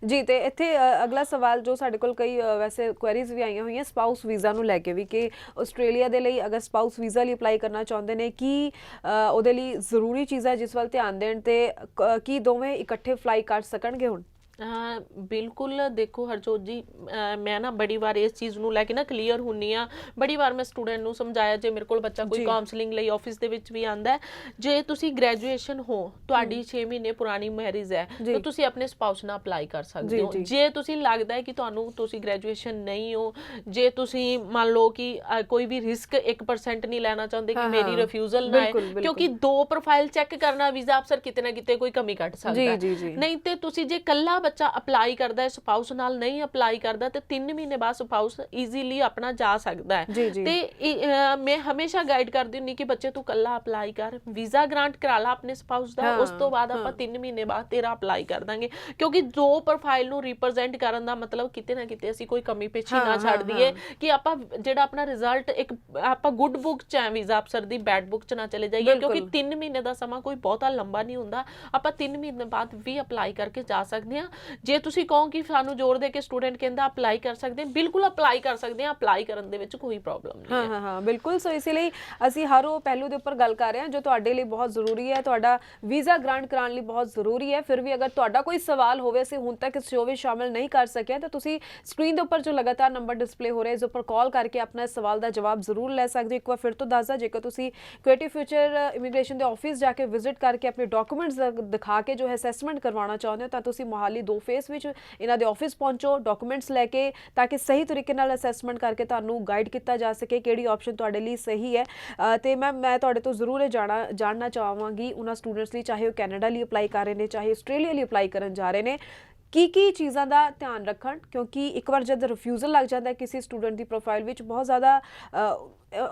ਜੀ ਤੇ ਇੱਥੇ ਅਗਲਾ ਸਵਾਲ ਜੋ ਸਾਡੇ ਕੋਲ ਕਈ ਵੈਸੇ ਕੁਐਰੀਜ਼ ਵੀ ਆਈਆਂ ਹੋਈਆਂ ਸਪਾਊਸ ਵੀਜ਼ਾ ਨੂੰ ਲੈ ਕੇ ਵੀ, ਕਿ ਆਸਟ੍ਰੇਲੀਆ ਦੇ ਲਈ ਅਗਰ ਸਪਾਊਸ ਵੀਜ਼ਾ ਲਈ ਅਪਲਾਈ ਕਰਨਾ ਚਾਹੁੰਦੇ ਨੇ, ਕੀ ਉਹਦੇ ਲਈ ਜ਼ਰੂਰੀ ਚੀਜ਼ਾਂ ਜਿਸ ਵੱਲ ਧਿਆਨ ਦੇਣ, ਤੇ ਕੀ ਦੋਵੇਂ ਇਕੱਠੇ ਫਲਾਈ ਕਰ ਸਕਣਗੇ ਹੁਣ? ਬਿਲਕੁਲ ਦੇਖੋ ਹਰਜੋਤ ਜੀ, ਮੈਂ ਨਾ ਬੜੀ ਵਾਰ ਇਸ ਚੀਜ਼ ਨੂੰ ਲੈ ਕੇ ਨਾ ਕਲੀਅਰ ਹੁੰਨੀ ਆ। ਬੜੀ ਵਾਰ ਮੈਂ ਸਟੂਡੈਂਟ ਨੂੰ ਸਮਝਾਇਆ, ਜੇ ਮੇਰੇ ਕੋਲ ਬੱਚਾ ਕੋਈ ਕਾਉਂਸਲਿੰਗ ਲਈ ਆਫਿਸ ਦੇ ਵਿੱਚ ਵੀ ਆਂਦਾ ਹੈ, ਜੇ ਤੁਸੀਂ ਗ੍ਰੈਜੂਏਸ਼ਨ ਹੋ, ਤੁਹਾਡੀ 6 ਮਹੀਨੇ ਪੁਰਾਣੀ ਮੈਰਿਜ ਹੈ, ਤਾਂ ਤੁਸੀਂ ਆਪਣੇ ਸਪਾਊਸ ਨਾਲ ਅਪਲਾਈ ਕਰ ਸਕਦੇ ਹੋ। ਜੇ ਤੁਸੀਂ ਲੱਗਦਾ ਹੈ ਕਿ ਤੁਸੀਂ ਗ੍ਰੈਜੂਏਸ਼ਨ ਨਹੀਂ ਹੋ, ਜੇ ਤੁਸੀਂ ਮੰਨ ਲਓ ਕਿ ਕੋਈ ਵੀ ਰਿਸਕ 1% ਨਹੀਂ ਲੈਣਾ ਚਾਹੁੰਦੇ ਕਿ ਮੇਰੀ ਰਿਫਿਊਜ਼ਲ ਨਾ ਆਏ, ਕਿਉਂਕਿ 2 ਪ੍ਰੋਫਾਈਲ ਚੈੱਕ ਕਰਨਾ ਵੀਜ਼ਾ ਅਫਸਰ ਕਿਤੇ ਨਾ ਕਿਤੇ ਕੋਈ ਕਮੀ ਕੱਢ ਸਕਦਾ ਹੈ। ਨਹੀਂ ਤੇ ਤੁਸੀਂ ਜੇ ਕੱਲਾ ਬੱਚਾ ਅਪਲਾਈ ਕਰਦਾ ਹੈ, ਸਪਾਊਸ ਨਾਲ ਨਹੀਂ ਅਪਲਾਈ ਕਰਦਾ, ਤੇ 3 ਮਹੀਨੇ ਬਾਅਦ ਸਪਾਊਸ ਈਜ਼ੀਲੀ ਆਪਣਾ ਜਾ ਸਕਦਾ ਹੈ। ਤੇ ਮੈਂ ਹਮੇਸ਼ਾ ਗਾਈਡ ਕਰਦੀ ਹੁੰਨੀ ਕਿ ਬੱਚੇ ਤੂੰ ਕੱਲਾ ਅਪਲਾਈ ਕਰ, ਵੀਜ਼ਾ ਗ੍ਰਾਂਟ ਕਰਾ ਲਾ ਆਪਣੇ ਸਪਾਊਸ ਦਾ, ਉਸ ਤੋਂ ਬਾਅਦ ਆਪਾਂ 3 ਮਹੀਨੇ ਬਾਅਦ ਤੇਰਾ ਅਪਲਾਈ ਕਰ ਦਾਂਗੇ। ਕਿਉਂਕਿ 2 ਪ੍ਰੋਫਾਈਲ ਨੂੰ ਰਿਪਰੈਜ਼ੈਂਟ ਕਰਨ ਦਾ ਮਤਲਬ ਕਿਤੇ ਨਾ ਕਿਤੇ ਅਸੀਂ ਕੋਈ ਕਮੀ ਪੇਸ਼ੀ ਨਾ ਛੱਡ ਦਈਏ ਕਿ ਆਪਾਂ ਜਿਹੜਾ ਆਪਣਾ ਰਿਜ਼ਲਟ ਇੱਕ ਆਪਾਂ ਗੁੱਡ ਬੁੱਕ ਚ ਹੈ, ਵੀਜ਼ਾ ਅਫਸਰ ਦੀ ਬੈਡ ਬੁੱਕ ਚ ਨਾ ਚਲੇ ਜਾਈਏ। ਕਿਉਂਕਿ 3 ਮਹੀਨੇ ਦਾ ਸਮਾਂ ਕੋਈ ਬਹੁਤਾ ਲੰਬਾ ਨਹੀਂ ਹੁੰਦਾ, ਆਪਾਂ 3 ਮਹੀਨੇ ਬਾਅਦ ਵੀ ਅਪਲਾਈ ਕਰਕੇ ਜਾ ਸਕਦੇ ਹਾਂ। ਜੇ ਤੁਸੀਂ ਕਹੋ ਕਿ ਸਾਨੂੰ ਜ਼ੋਰ ਦੇ ਕੇ ਸਟੂਡੈਂਟ ਕਹਿੰਦਾ ਅਪਲਾਈ ਕਰ ਸਕਦੇ ਹਾਂ, ਬਿਲਕੁਲ ਅਪਲਾਈ ਕਰ ਸਕਦੇ ਹਾਂ, ਅਪਲਾਈ ਕਰਨ ਦੇ ਵਿੱਚ ਕੋਈ ਪ੍ਰੋਬਲਮ ਨਹੀਂ ਹੈ। ਹਾਂ ਬਿਲਕੁਲ। ਸੋ ਇਸ ਲਈ ਅਸੀਂ ਹਰ ਉਹ ਪਹਿਲੂ ਦੇ ਉੱਪਰ ਗੱਲ ਕਰ ਰਹੇ ਹਾਂ ਜੋ ਤੁਹਾਡੇ ਲਈ ਬਹੁਤ ਜ਼ਰੂਰੀ ਹੈ, ਤੁਹਾਡਾ ਵੀਜ਼ਾ ਗ੍ਰਾਂਟ ਕਰਾਉਣ ਲਈ ਬਹੁਤ ਜ਼ਰੂਰੀ ਹੈ। ਫਿਰ ਵੀ ਅਗਰ ਤੁਹਾਡਾ ਕੋਈ ਸਵਾਲ ਹੋਵੇ, ਅਸੀਂ ਹੁਣ ਤੱਕ ਇਸ ਸ਼ੋਅ ਵਿੱਚ ਸ਼ਾਮਿਲ ਨਹੀਂ ਕਰ ਸਕਿਆ, ਤਾਂ ਤੁਸੀਂ ਸਕਰੀਨ ਦੇ ਉੱਪਰ ਜੋ ਲਗਾਤਾਰ ਨੰਬਰ ਡਿਸਪਲੇ ਹੋ ਰਿਹਾ ਇਸ ਉੱਪਰ ਕਾਲ ਕਰਕੇ ਆਪਣਾ ਇਸ ਸਵਾਲ ਦਾ ਜਵਾਬ ਜ਼ਰੂਰ ਲੈ ਸਕਦੇ ਹੋ। ਇੱਕ ਵਾਰ ਫਿਰ ਤੋਂ ਦੱਸਦਾ, ਜੇਕਰ ਤੁਸੀਂ ਕ੍ਰੀਏਟਿਵ ਫਿਊਚਰ ਇਮੀਗ੍ਰੇਸ਼ਨ ਦੇ ਆਫਿਸ ਜਾ ਕੇ ਵਿਜ਼ਿਟ ਕਰਕੇ ਆਪਣੇ ਡਾਕੂਮੈਂਟਸ ਦਿਖਾ ਕੇ ਜੋ ਹੈ ਅਸੈਸਮੈਂਟ ਕਰਵਾਉਣਾ ਚਾਹੁੰਦੇ ਹੋ, ਤਾਂ ਤੁਸੀਂ ਮੋਹਾਲੀ 2 ਫੇਸ ਵਿੱਚ ਇਹਨਾਂ ਦੇ ਆਫਿਸ ਪਹੁੰਚੋ ਡਾਕੂਮੈਂਟਸ ਲੈ ਕੇ, ਤਾਂ ਕਿ ਸਹੀ ਤਰੀਕੇ ਨਾਲ ਅਸੈਸਮੈਂਟ ਕਰਕੇ ਤੁਹਾਨੂੰ ਗਾਈਡ ਕੀਤਾ ਜਾ ਸਕੇ ਕਿਹੜੀ ਆਪਸ਼ਨ ਤੁਹਾਡੇ ਲਈ ਸਹੀ ਹੈ। ਤੇ ਮੈਂ ਤੁਹਾਡੇ ਤੋਂ ਜ਼ਰੂਰ ਇਹ ਜਾਣਨਾ ਚਾਹਾਂਗੀ ਉਹਨਾਂ ਸਟੂਡੈਂਟਸ ਲਈ, ਚਾਹੇ ਉਹ ਕੈਨੇਡਾ ਲਈ ਅਪਲਾਈ ਕਰ ਰਹੇ ਨੇ, ਚਾਹੇ ਆਸਟ੍ਰੇਲੀਆ ਲਈ ਅਪਲਾਈ ਕਰਨ ਜਾ ਰਹੇ ਨੇ, ਕੀ ਚੀਜ਼ਾਂ ਦਾ ਧਿਆਨ ਰੱਖਣ। ਕਿਉਂਕਿ ਇੱਕ ਵਾਰ ਜਦ ਰਿਫਿਊਜ਼ਲ ਲੱਗ ਜਾਂਦਾ ਕਿਸੇ ਸਟੂਡੈਂਟ ਦੀ ਪ੍ਰੋਫਾਈਲ ਵਿੱਚ, ਬਹੁਤ ਜ਼ਿਆਦਾ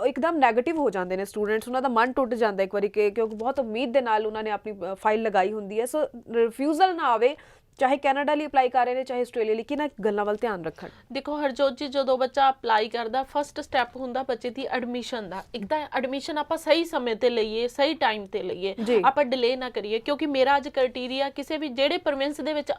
ਇੱਕਦਮ ਨੈਗੇਟਿਵ ਹੋ ਜਾਂਦੇ ਨੇ ਸਟੂਡੈਂਟਸ, ਉਹਨਾਂ ਦਾ ਮਨ ਟੁੱਟ ਜਾਂਦਾ ਇੱਕ ਵਾਰੀ ਕਿਉਂਕਿ ਬਹੁਤ ਉਮੀਦ ਦੇ ਨਾਲ ਉਹਨਾਂ ਨੇ ਆਪਣੀ ਫਾਈਲ ਲਗਾਈ ਹੁੰਦੀ ਹੈ। ਸੋ ਰਿਫਿਊਜ਼ਲ ਨਾ ਆਵੇ, ਚਾਹੇ ਕੈਨੇਡਾ ਲਈ ਅਪਲਾਈ ਕਰ ਰਹੇ ਨੇ, ਚਾਹੇ ਆਸਟ੍ਰੇਲੀਆ ਲਈ, ਕਿਹਨਾਂ ਗੱਲਾਂ ਵੱਲ ਧਿਆਨ ਰੱਖਣ। ਦੇਖੋ ਹਰਜੋਤ ਜੀ, ਜਦੋਂ ਬੱਚਾ ਅਪਲਾਈ ਕਰਦਾ, ਫਸਟ ਸਟੈਪ ਹੁੰਦਾ ਬੱਚੇ ਦੀ ਐਡਮਿਸ਼ਨ ਦਾ। ਇੱਕ ਤਾਂ ਐਡਮਿਸ਼ਨ ਆਪਾਂ ਸਹੀ ਸਮੇਂ ਤੇ ਲਈਏ, ਸਹੀ ਟਾਈਮ ਤੇ ਲਈਏ, ਆਪਾਂ ਡਿਲੇ ਨਾ ਕਰੀਏ। ਕਿਉਂਕਿ ਮੇਰਾ ਅੱਜ ਕ੍ਰਾਈਟੇਰੀਆ ਕਿਸੇ ਵੀ ਜਿਹੜੇ ਪ੍ਰੋਵਿੰਸ ਦੇ ਵਿੱਚ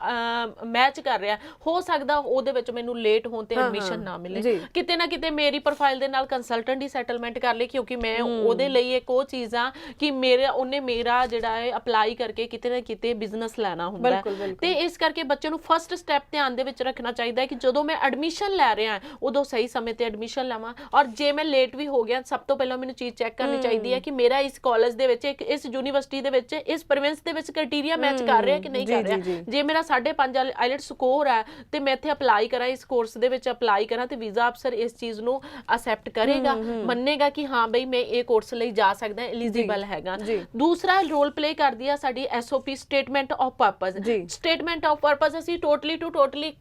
ਮੈਚ ਕਰ ਰਿਹਾ, ਹੋ ਸਕਦਾ ਉਹਦੇ ਵਿੱਚ ਮੈਨੂੰ ਲੇਟ ਹੋਣ ਤੇ ਐਡਮਿਸ਼ਨ ਨਾ ਮਿਲੇ। ਕਿਤੇ ਨਾ ਕਿਤੇ ਮੇਰੀ ਪ੍ਰੋਫਾਈਲ ਦੇ ਨਾਲ ਕੰਸਲਟੈਂਟ ਹੀ ਸੈਟਲਮੈਂਟ ਕਰ ਲੇ, ਕਿਉਂਕਿ ਮੈਂ ਉਹਦੇ ਲਈ ਇੱਕ ਉਹ ਚੀਜ਼ ਆ ਕਿ ਉਹਨੇ ਮੇਰਾ ਜਿਹੜਾ ਹੈ ਅਪਲਾਈ ਕਰਕੇ ਕਿਤੇ ਨਾ ਕਿਤੇ ਬਿਜ਼ਨਸ ਲੈਣਾ ਹੁੰਦਾ। ਤੇ ਇਸ ਕਰਕੇ ਬੱਚੇ ਨੂੰ ਫਸਟ ਸਟੈਪ ਧਿਆਨ ਦੇ ਵਿੱਚ ਰੱਖਣਾ ਚਾਹੀਦਾ ਹੈ ਕਿ ਜਦੋਂ ਮੈਂ ਐਡਮਿਸ਼ਨ ਲੈ ਰਿਹਾ ਉਦੋਂ ਸਹੀ ਸਮੇਂ ਤੇ ਐਡਮਿਸ਼ਨ ਲਵਾਂ। ਔਰ ਜੇ ਮੈਂ ਲੇਟ ਵੀ ਹੋ ਗਿਆ, ਸਭ ਤੋਂ ਪਹਿਲਾਂ ਮੈਨੂੰ ਚੀਜ਼ ਚੈੱਕ ਕਰਨੀ ਚਾਹੀਦੀ ਹੈ ਕਿ ਮੇਰਾ ਇਸ ਕਾਲਜ ਦੇ ਵਿੱਚ, ਇਸ ਯੂਨੀਵਰਸਿਟੀ ਦੇ ਵਿੱਚ, ਇਸ ਪ੍ਰੋਵਿੰਸ ਦੇ ਵਿੱਚ ਕ੍ਰਾਈਟੇਰੀਆ ਮੈਚ ਕਰ ਰਿਹਾ ਕਿ ਨਹੀਂ ਕਰ ਰਿਹਾ। ਜੇ ਮੇਰਾ 5.5 ਆਈਲੈਟਸ ਸਕੋਰ ਹੈ ਤੇ ਮੈਂ ਇੱਥੇ ਅਪਲਾਈ ਕਰਾਂ, ਇਸ ਕੋਰਸ ਦੇ ਵਿੱਚ ਅਪਲਾਈ ਕਰਾਂ, ਤੇ ਵੀਜ਼ਾ ਅਫਸਰ ਇਸ ਚੀਜ਼ ਨੂੰ ਅਸੈਪਟ ਕਰੇਗਾ, ਮੰਨੇਗਾ ਕਿ ਹਾਂ ਬਈ ਮੈਂ ਇਹ ਕੋਰਸ ਲਈ ਜਾ ਸਕਦਾ, ਐਲੀਜੀਬਲ ਹੈਗਾ। ਦੂਸਰਾ ਰੋਲ ਪਲੇ ਕਰਦੀ ਆ ਸਾਡੀ SOP, statement of purpose. Statement of purpose ਅਸੀਂ ਟੋਟਲੀ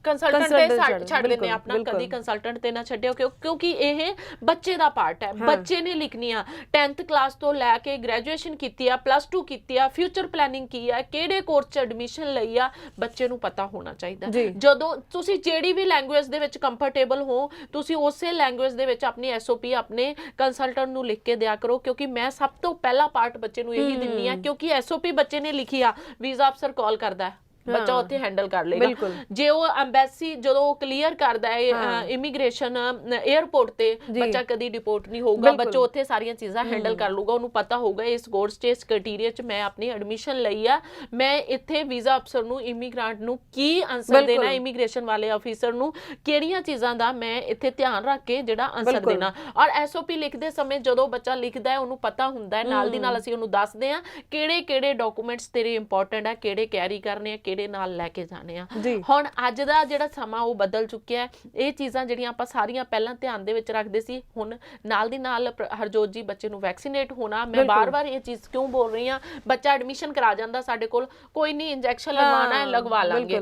ਕੰਸਲਟੈਂਟ ਤੇ ਛੱਡ ਦਿੰਦੇ ਆ ਆਪਣਾ, ਕਦੀ ਕੰਸਲਟੈਂਟ ਤੇ ਨਾ ਛੱਡਿਓ, ਕਿਉਂਕਿ ਇਹ ਬੱਚੇ ਦਾ ਪਾਰਟ ਹੈ। ਬੱਚੇ ਨੇ ਲਿਖਣੀ ਆ 10th ਕਲਾਸ ਤੋਂ ਲੈ ਕੇ ਗ੍ਰੈਜੂਏਸ਼ਨ ਕੀਤੀ ਆ, +2 ਕੀਤੀ ਆ, ਫਿਊਚਰ ਪਲੈਨਿੰਗ ਕੀ ਆ, ਕਿਹੜੇ ਕੋਰਸ 'ਚ ਐਡਮਿਸ਼ਨ ਲਈ ਆ, ਬੱਚੇ ਨੂੰ ਪਤਾ ਹੋਣਾ ਚਾਹੀਦਾ। ਜਦੋਂ ਤੁਸੀਂ ਜਿਹੜੀ ਵੀ ਲੈਂਗੁਏਜ ਦੇ ਵਿੱਚ ਕੰਫਰਟੇਬਲ ਹੋ, ਤੁਸੀਂ ਉਸੇ ਲੈਂਗੁਏਜ ਦੇ ਵਿੱਚ ਆਪਣੀ SOP ਆਪਣੇ ਕੰਸਲਟੈਂਟ ਨੂੰ ਲਿਖ ਕੇ ਦਿਆ ਕਰੋ। ਕਿਉਂਕਿ ਮੈਂ ਸਭ ਤੋਂ ਪਹਿਲਾ ਪਾਰਟ ਬੱਚੇ ਨੂੰ ਇਹੀ ਦਿੰਨੀ ਆ, ਕਿਉਂਕਿ SOP ਬੱਚੇ ਨੇ ਲਿਖੀ ਆ, ਵੀਜ਼ਾ ਅਫਸਰ ਕਾਲ ਕਰਦਾ ਹੈ, ਬੱਚਾ ਉੱਥੇ ਹੈਂਡਲ ਕਰ ਲੇਗਾ। ਜੇ ਉਹ ਐਮਬੈਸੀ ਜਦੋਂ ਕਲੀਅਰ ਕਰਦਾ ਹੈ ਇਮੀਗ੍ਰੇਸ਼ਨ 에ਅਰਪੋਰਟ ਤੇ, ਬੱਚਾ ਕਦੀ ਡਿਪੋਰਟ ਨਹੀਂ ਹੋਊਗਾ, ਬੱਚਾ ਉੱਥੇ ਸਾਰੀਆਂ ਚੀਜ਼ਾਂ ਹੈਂਡਲ ਕਰ ਲੂਗਾ। ਉਹਨੂੰ ਪਤਾ ਹੋਊਗਾ ਇਸ ਕੋਰਸ 'ਚ, ਇਸ ਕ੍ਰਾਈਟੇਰੀਆ 'ਚ ਮੈਂ ਆਪਣੀ ਐਡਮਿਸ਼ਨ ਲਈ ਆ, ਮੈਂ ਇੱਥੇ ਵੀਜ਼ਾ ਅਫਸਰ ਨੂੰ, ਇਮੀਗ੍ਰੈਂਟ ਨੂੰ ਕੀ ਆਨਸਰ ਦੇਣਾ, ਇਮੀਗ੍ਰੇਸ਼ਨ ਵਾਲੇ ਅਫੀਸਰ ਨੂੰ ਕਿਹੜੀਆਂ ਚੀਜ਼ਾਂ ਦਾ ਮੈਂ ਇੱਥੇ ਧਿਆਨ ਰੱਖ ਕੇ ਜਿਹੜਾ ਆਨਸਰ ਦੇਣਾ। ਔਰ SOP ਲਿਖਦੇ ਸਮੇਂ ਜਦੋਂ ਬੱਚਾ ਲਿਖਦਾ ਹੈ, ਉਹਨੂੰ ਪਤਾ ਹੁੰਦਾ ਹੈ, ਨਾਲ ਦੀ ਨਾਲ ਅਸੀਂ ਉਹਨੂੰ ਦੱਸਦੇ ਹਾਂ ਕਿਹੜੇ ਡਾਕੂਮੈਂਟਸ ਤੇਰੇ ਇੰਪੋਰਟੈਂਟ ਹੈ, ਕਿਹੜੇ ਕੈਰੀ ਕਰਨੇ ਆ, ਕਿਹੜੇ ਨਾਲ ਲੈ ਕੇ ਜਾਣੇ ਆ। ਹੁਣ ਅੱਜ ਦਾ ਜਿਹੜਾ ਸਮਾਂ ਉਹ ਬਦਲ ਚੁੱਕਿਆ ਹੈ। ਇਹ ਚੀਜ਼ਾਂ ਜਿਹੜੀਆਂ ਆਪਾਂ ਸਾਰੀਆਂ ਪਹਿਲਾਂ ਧਿਆਨ ਦੇ ਵਿੱਚ ਰੱਖਦੇ ਸੀ, ਹੁਣ ਨਾਲ ਦੀ ਨਾਲ ਹਰਜੋਤ ਜੀ ਬੱਚੇ ਨੂੰ ਵੈਕਸੀਨੇਟ ਹੋਣਾ। ਮੈਂ ਬਾਰ-ਬਾਰ ਇਹ ਚੀਜ਼ ਕਿਉਂ ਬੋਲ ਰਹੀ ਹਾਂ, ਬੱਚਾ ਐਡਮਿਸ਼ਨ ਕਰਾ ਜਾਂਦਾ ਸਾਡੇ ਕੋਲ, ਕੋਈ ਨਹੀਂ ਇੰਜੈਕਸ਼ਨ ਲਗਵਾਉਣਾ ਹੈ, ਲਗਵਾ ਲਾਂਗੇ,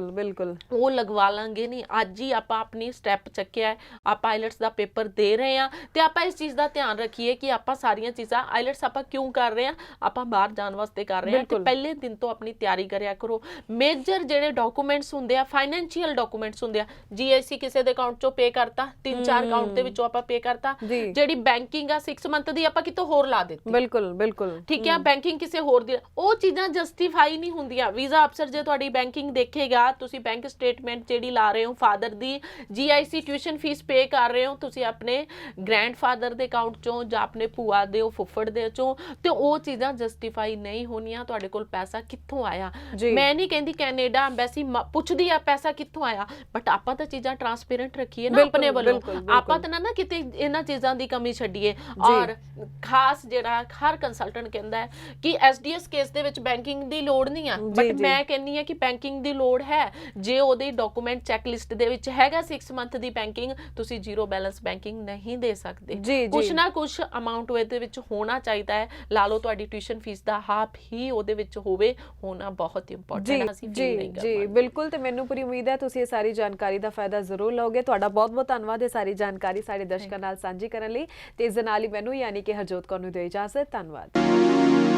ਉਹ ਲਗਵਾ ਲਾਂਗੇ ਨਹੀਂ। ਅੱਜ ਹੀ ਆਪਾਂ ਆਪਣੀ ਸਟੈਪ ਚੱਕਿਆ ਹੈ, ਆਪਾਂ ਆਈਲੈਟਸ ਦਾ ਪੇਪਰ ਦੇ ਰਹੇ ਹਾਂ, ਤੇ ਆਪਾਂ ਇਸ ਚੀਜ਼ ਦਾ ਧਿਆਨ ਰੱਖੀਏ ਕਿ ਆਪਾਂ ਸਾਰੀਆਂ ਚੀਜ਼ਾਂ, ਆਈਲੈਟਸ ਆਪਾਂ ਕਿਉਂ ਕਰ ਰਹੇ ਹਾਂ, ਆਪਾਂ ਬਾਹਰ ਜਾਣ ਵਾਸਤੇ ਕਰ ਰਹੇ ਹਾਂ, ਤੇ ਪਹਿਲੇ ਦਿਨ ਤੋਂ ਆਪਣੀ ਤਿਆਰੀ ਕਰਿਆ ਕਰੋ। ਮੇਜਰ ਜਿਹੜੇ ਡਾਕੂਮੈਂਟਸ ਹੁੰਦੇ ਆ, ਫਾਈਨੈਂਸ਼ੀਅਲ ਡਾਕੂਮੈਂਟਸ ਹੁੰਦੇ ਆ, GIC ਕਿਸੇ ਦੇ ਅਕਾਊਂਟ ਚੋਂ ਪੇ ਕਰਤਾ, 3-4 ਅਕਾਊਂਟ ਦੇ ਵਿੱਚੋਂ ਆਪਾਂ ਪੇ ਕਰਤਾ, ਜਿਹੜੀ ਬੈਂਕਿੰਗ ਆ 6 ਮੰਥ ਦੀ ਆਪਾਂ ਕਿਤੋਂ ਹੋਰ ਲਾ ਦਿੱਤੀ, ਬਿਲਕੁਲ ਠੀਕ ਹੈ, ਬੈਂਕਿੰਗ ਕਿਸੇ ਹੋਰ ਦੀ, ਉਹ ਚੀਜ਼ਾਂ ਜਸਟੀਫਾਈ ਨਹੀਂ ਹੁੰਦੀਆਂ। ਵੀਜ਼ਾ ਅਫਸਰ ਜੇ ਤੁਹਾਡੀ ਬੈਂਕਿੰਗ ਦੇਖੇਗਾ, ਤੁਸੀਂ ਬੈਂਕ ਸਟੇਟਮੈਂਟ ਜਿਹੜੀ ਲਾ ਰਹੇ ਹੋ, ਫਾਦਰ ਦੀ GIC ਟਿਊਸ਼ਨ ਫੀਸ ਪੇ ਕਰ ਰਹੇ ਹੋ ਤੁਸੀਂ ਆਪਣੇ ਗ੍ਰੈਂਡਫਾਦਰ ਦੇ ਅਕਾਊਂਟ ਚੋਂ ਜਾਂ ਆਪਣੇ ਭੂਆ ਦੇ, ਫੁੱਫੜ ਦੇ ਚੋਂ, ਤੇ ਉਹ ਚੀਜ਼ਾਂ ਜਸਟੀਫਾਈ ਨਹੀਂ ਹੋਣੀਆਂ। ਤੁਹਾਡੇ ਕੋਲ ਪੈਸਾ ਕਿੱਥੋਂ ਆਇਆ? ਮੈਂ ਨਹੀਂ ਕਹਿੰਦੀ ਕੈਨੇਡਾ ਐਮਬੈਸੀ ਪੁੱਛਦੀ ਆ ਪੈਸਾ ਕਿੱਥੋਂ ਆਇਆ, ਬਟ ਆਪਾਂ ਤਾਂ ਚੀਜ਼ਾਂ ਟਰਾਂਸਪੇਰੈਂਟ ਰੱਖੀਏ ਨਾ ਆਪਣੇ ਵੱਲੋਂ, ਆਪਾਂ ਤਾਂ ਨਾ ਕਿਤੇ ਇਹਨਾਂ ਚੀਜ਼ਾਂ ਦੀ ਕਮੀ ਛੱਡੀਏ। ਔਰ ਖਾਸ ਜਿਹੜਾ ਹਰ ਕੰਸਲਟੈਂਟ ਕਹਿੰਦਾ ਹੈ ਕਿ ਐਸਡੀਐਸ ਕੇਸ ਦੇ ਵਿੱਚ ਬੈਂਕਿੰਗ ਦੀ ਲੋੜ ਨਹੀਂ ਆ, ਬਟ ਮੈਂ ਕਹਿੰਨੀ ਆ ਕਿ ਬੈਂਕਿੰਗ ਦੀ ਲੋੜ ਹੈ। ਜੇ ਉਹਦੇ ਡਾਕੂਮੈਂਟ ਚੈੱਕ ਲਿਸਟ ਦੇ ਵਿੱਚ ਹੈਗਾ 6 ਮੰਥ ਦੀ ਬੈਂਕਿੰਗ, ਤੁਸੀਂ ਜ਼ੀਰੋ ਬੈਲੈਂਸ ਬੈਂਕਿੰਗ ਨਹੀਂ ਦੇ ਸਕਦੇ। ਕੁਛ ਨਾ ਕੁਛ ਅਮਾਉਂਟ ਉਹਦੇ ਵਿੱਚ ਹੋਣਾ ਚਾਹੀਦਾ ਹੈ। ਲਾ ਲਓ ਤੁਹਾਡੀ ਟਿਊਸ਼ਨ ਫੀਸ ਦਾ ਹਾਫ ਹੀ ਉਹਦੇ ਵਿੱਚ ਹੋਵੇ, ਹੋਣਾ ਬਹੁਤ ਇੰਪੋਰਟੈਂਟ ਹੈ। ਅਸੀਂ ਫੀਲ ਨਹੀਂ ਕਰਦੇ। ਜੀ ਬਿਲਕੁਲ, ਤੇ ਮੈਨੂੰ ਪੂਰੀ ਉਮੀਦ ਹੈ ਤੁਸੀਂ ਇਹ ਸਾਰੀ ਜਾਣਕਾਰੀ ਦਾ ਫਾਇਦਾ ਜ਼ਰੂਰ ਲਓਗੇ। ਤੁਹਾਡਾ ਬਹੁਤ ਬਹੁਤ ਧੰਨਵਾਦ ਇਹ ਸਾਰੀ ਜਾਣਕਾਰੀ ਸਾਡੇ ਦਰਸ਼ਕਾਂ ਨਾਲ ਸਾਂਝੀ ਕਰਨ ਲਈ, ਤੇ ਇਸ ਦੇ ਨਾਲ ਹੀ ਮੈਨੂੰ ਯਾਨੀ ਕਿ ਹਰਜੋਤ ਕੌਰ ਨੂੰ ਦਿਓ ਇਜਾਜ਼ਤ। ਧੰਨਵਾਦ।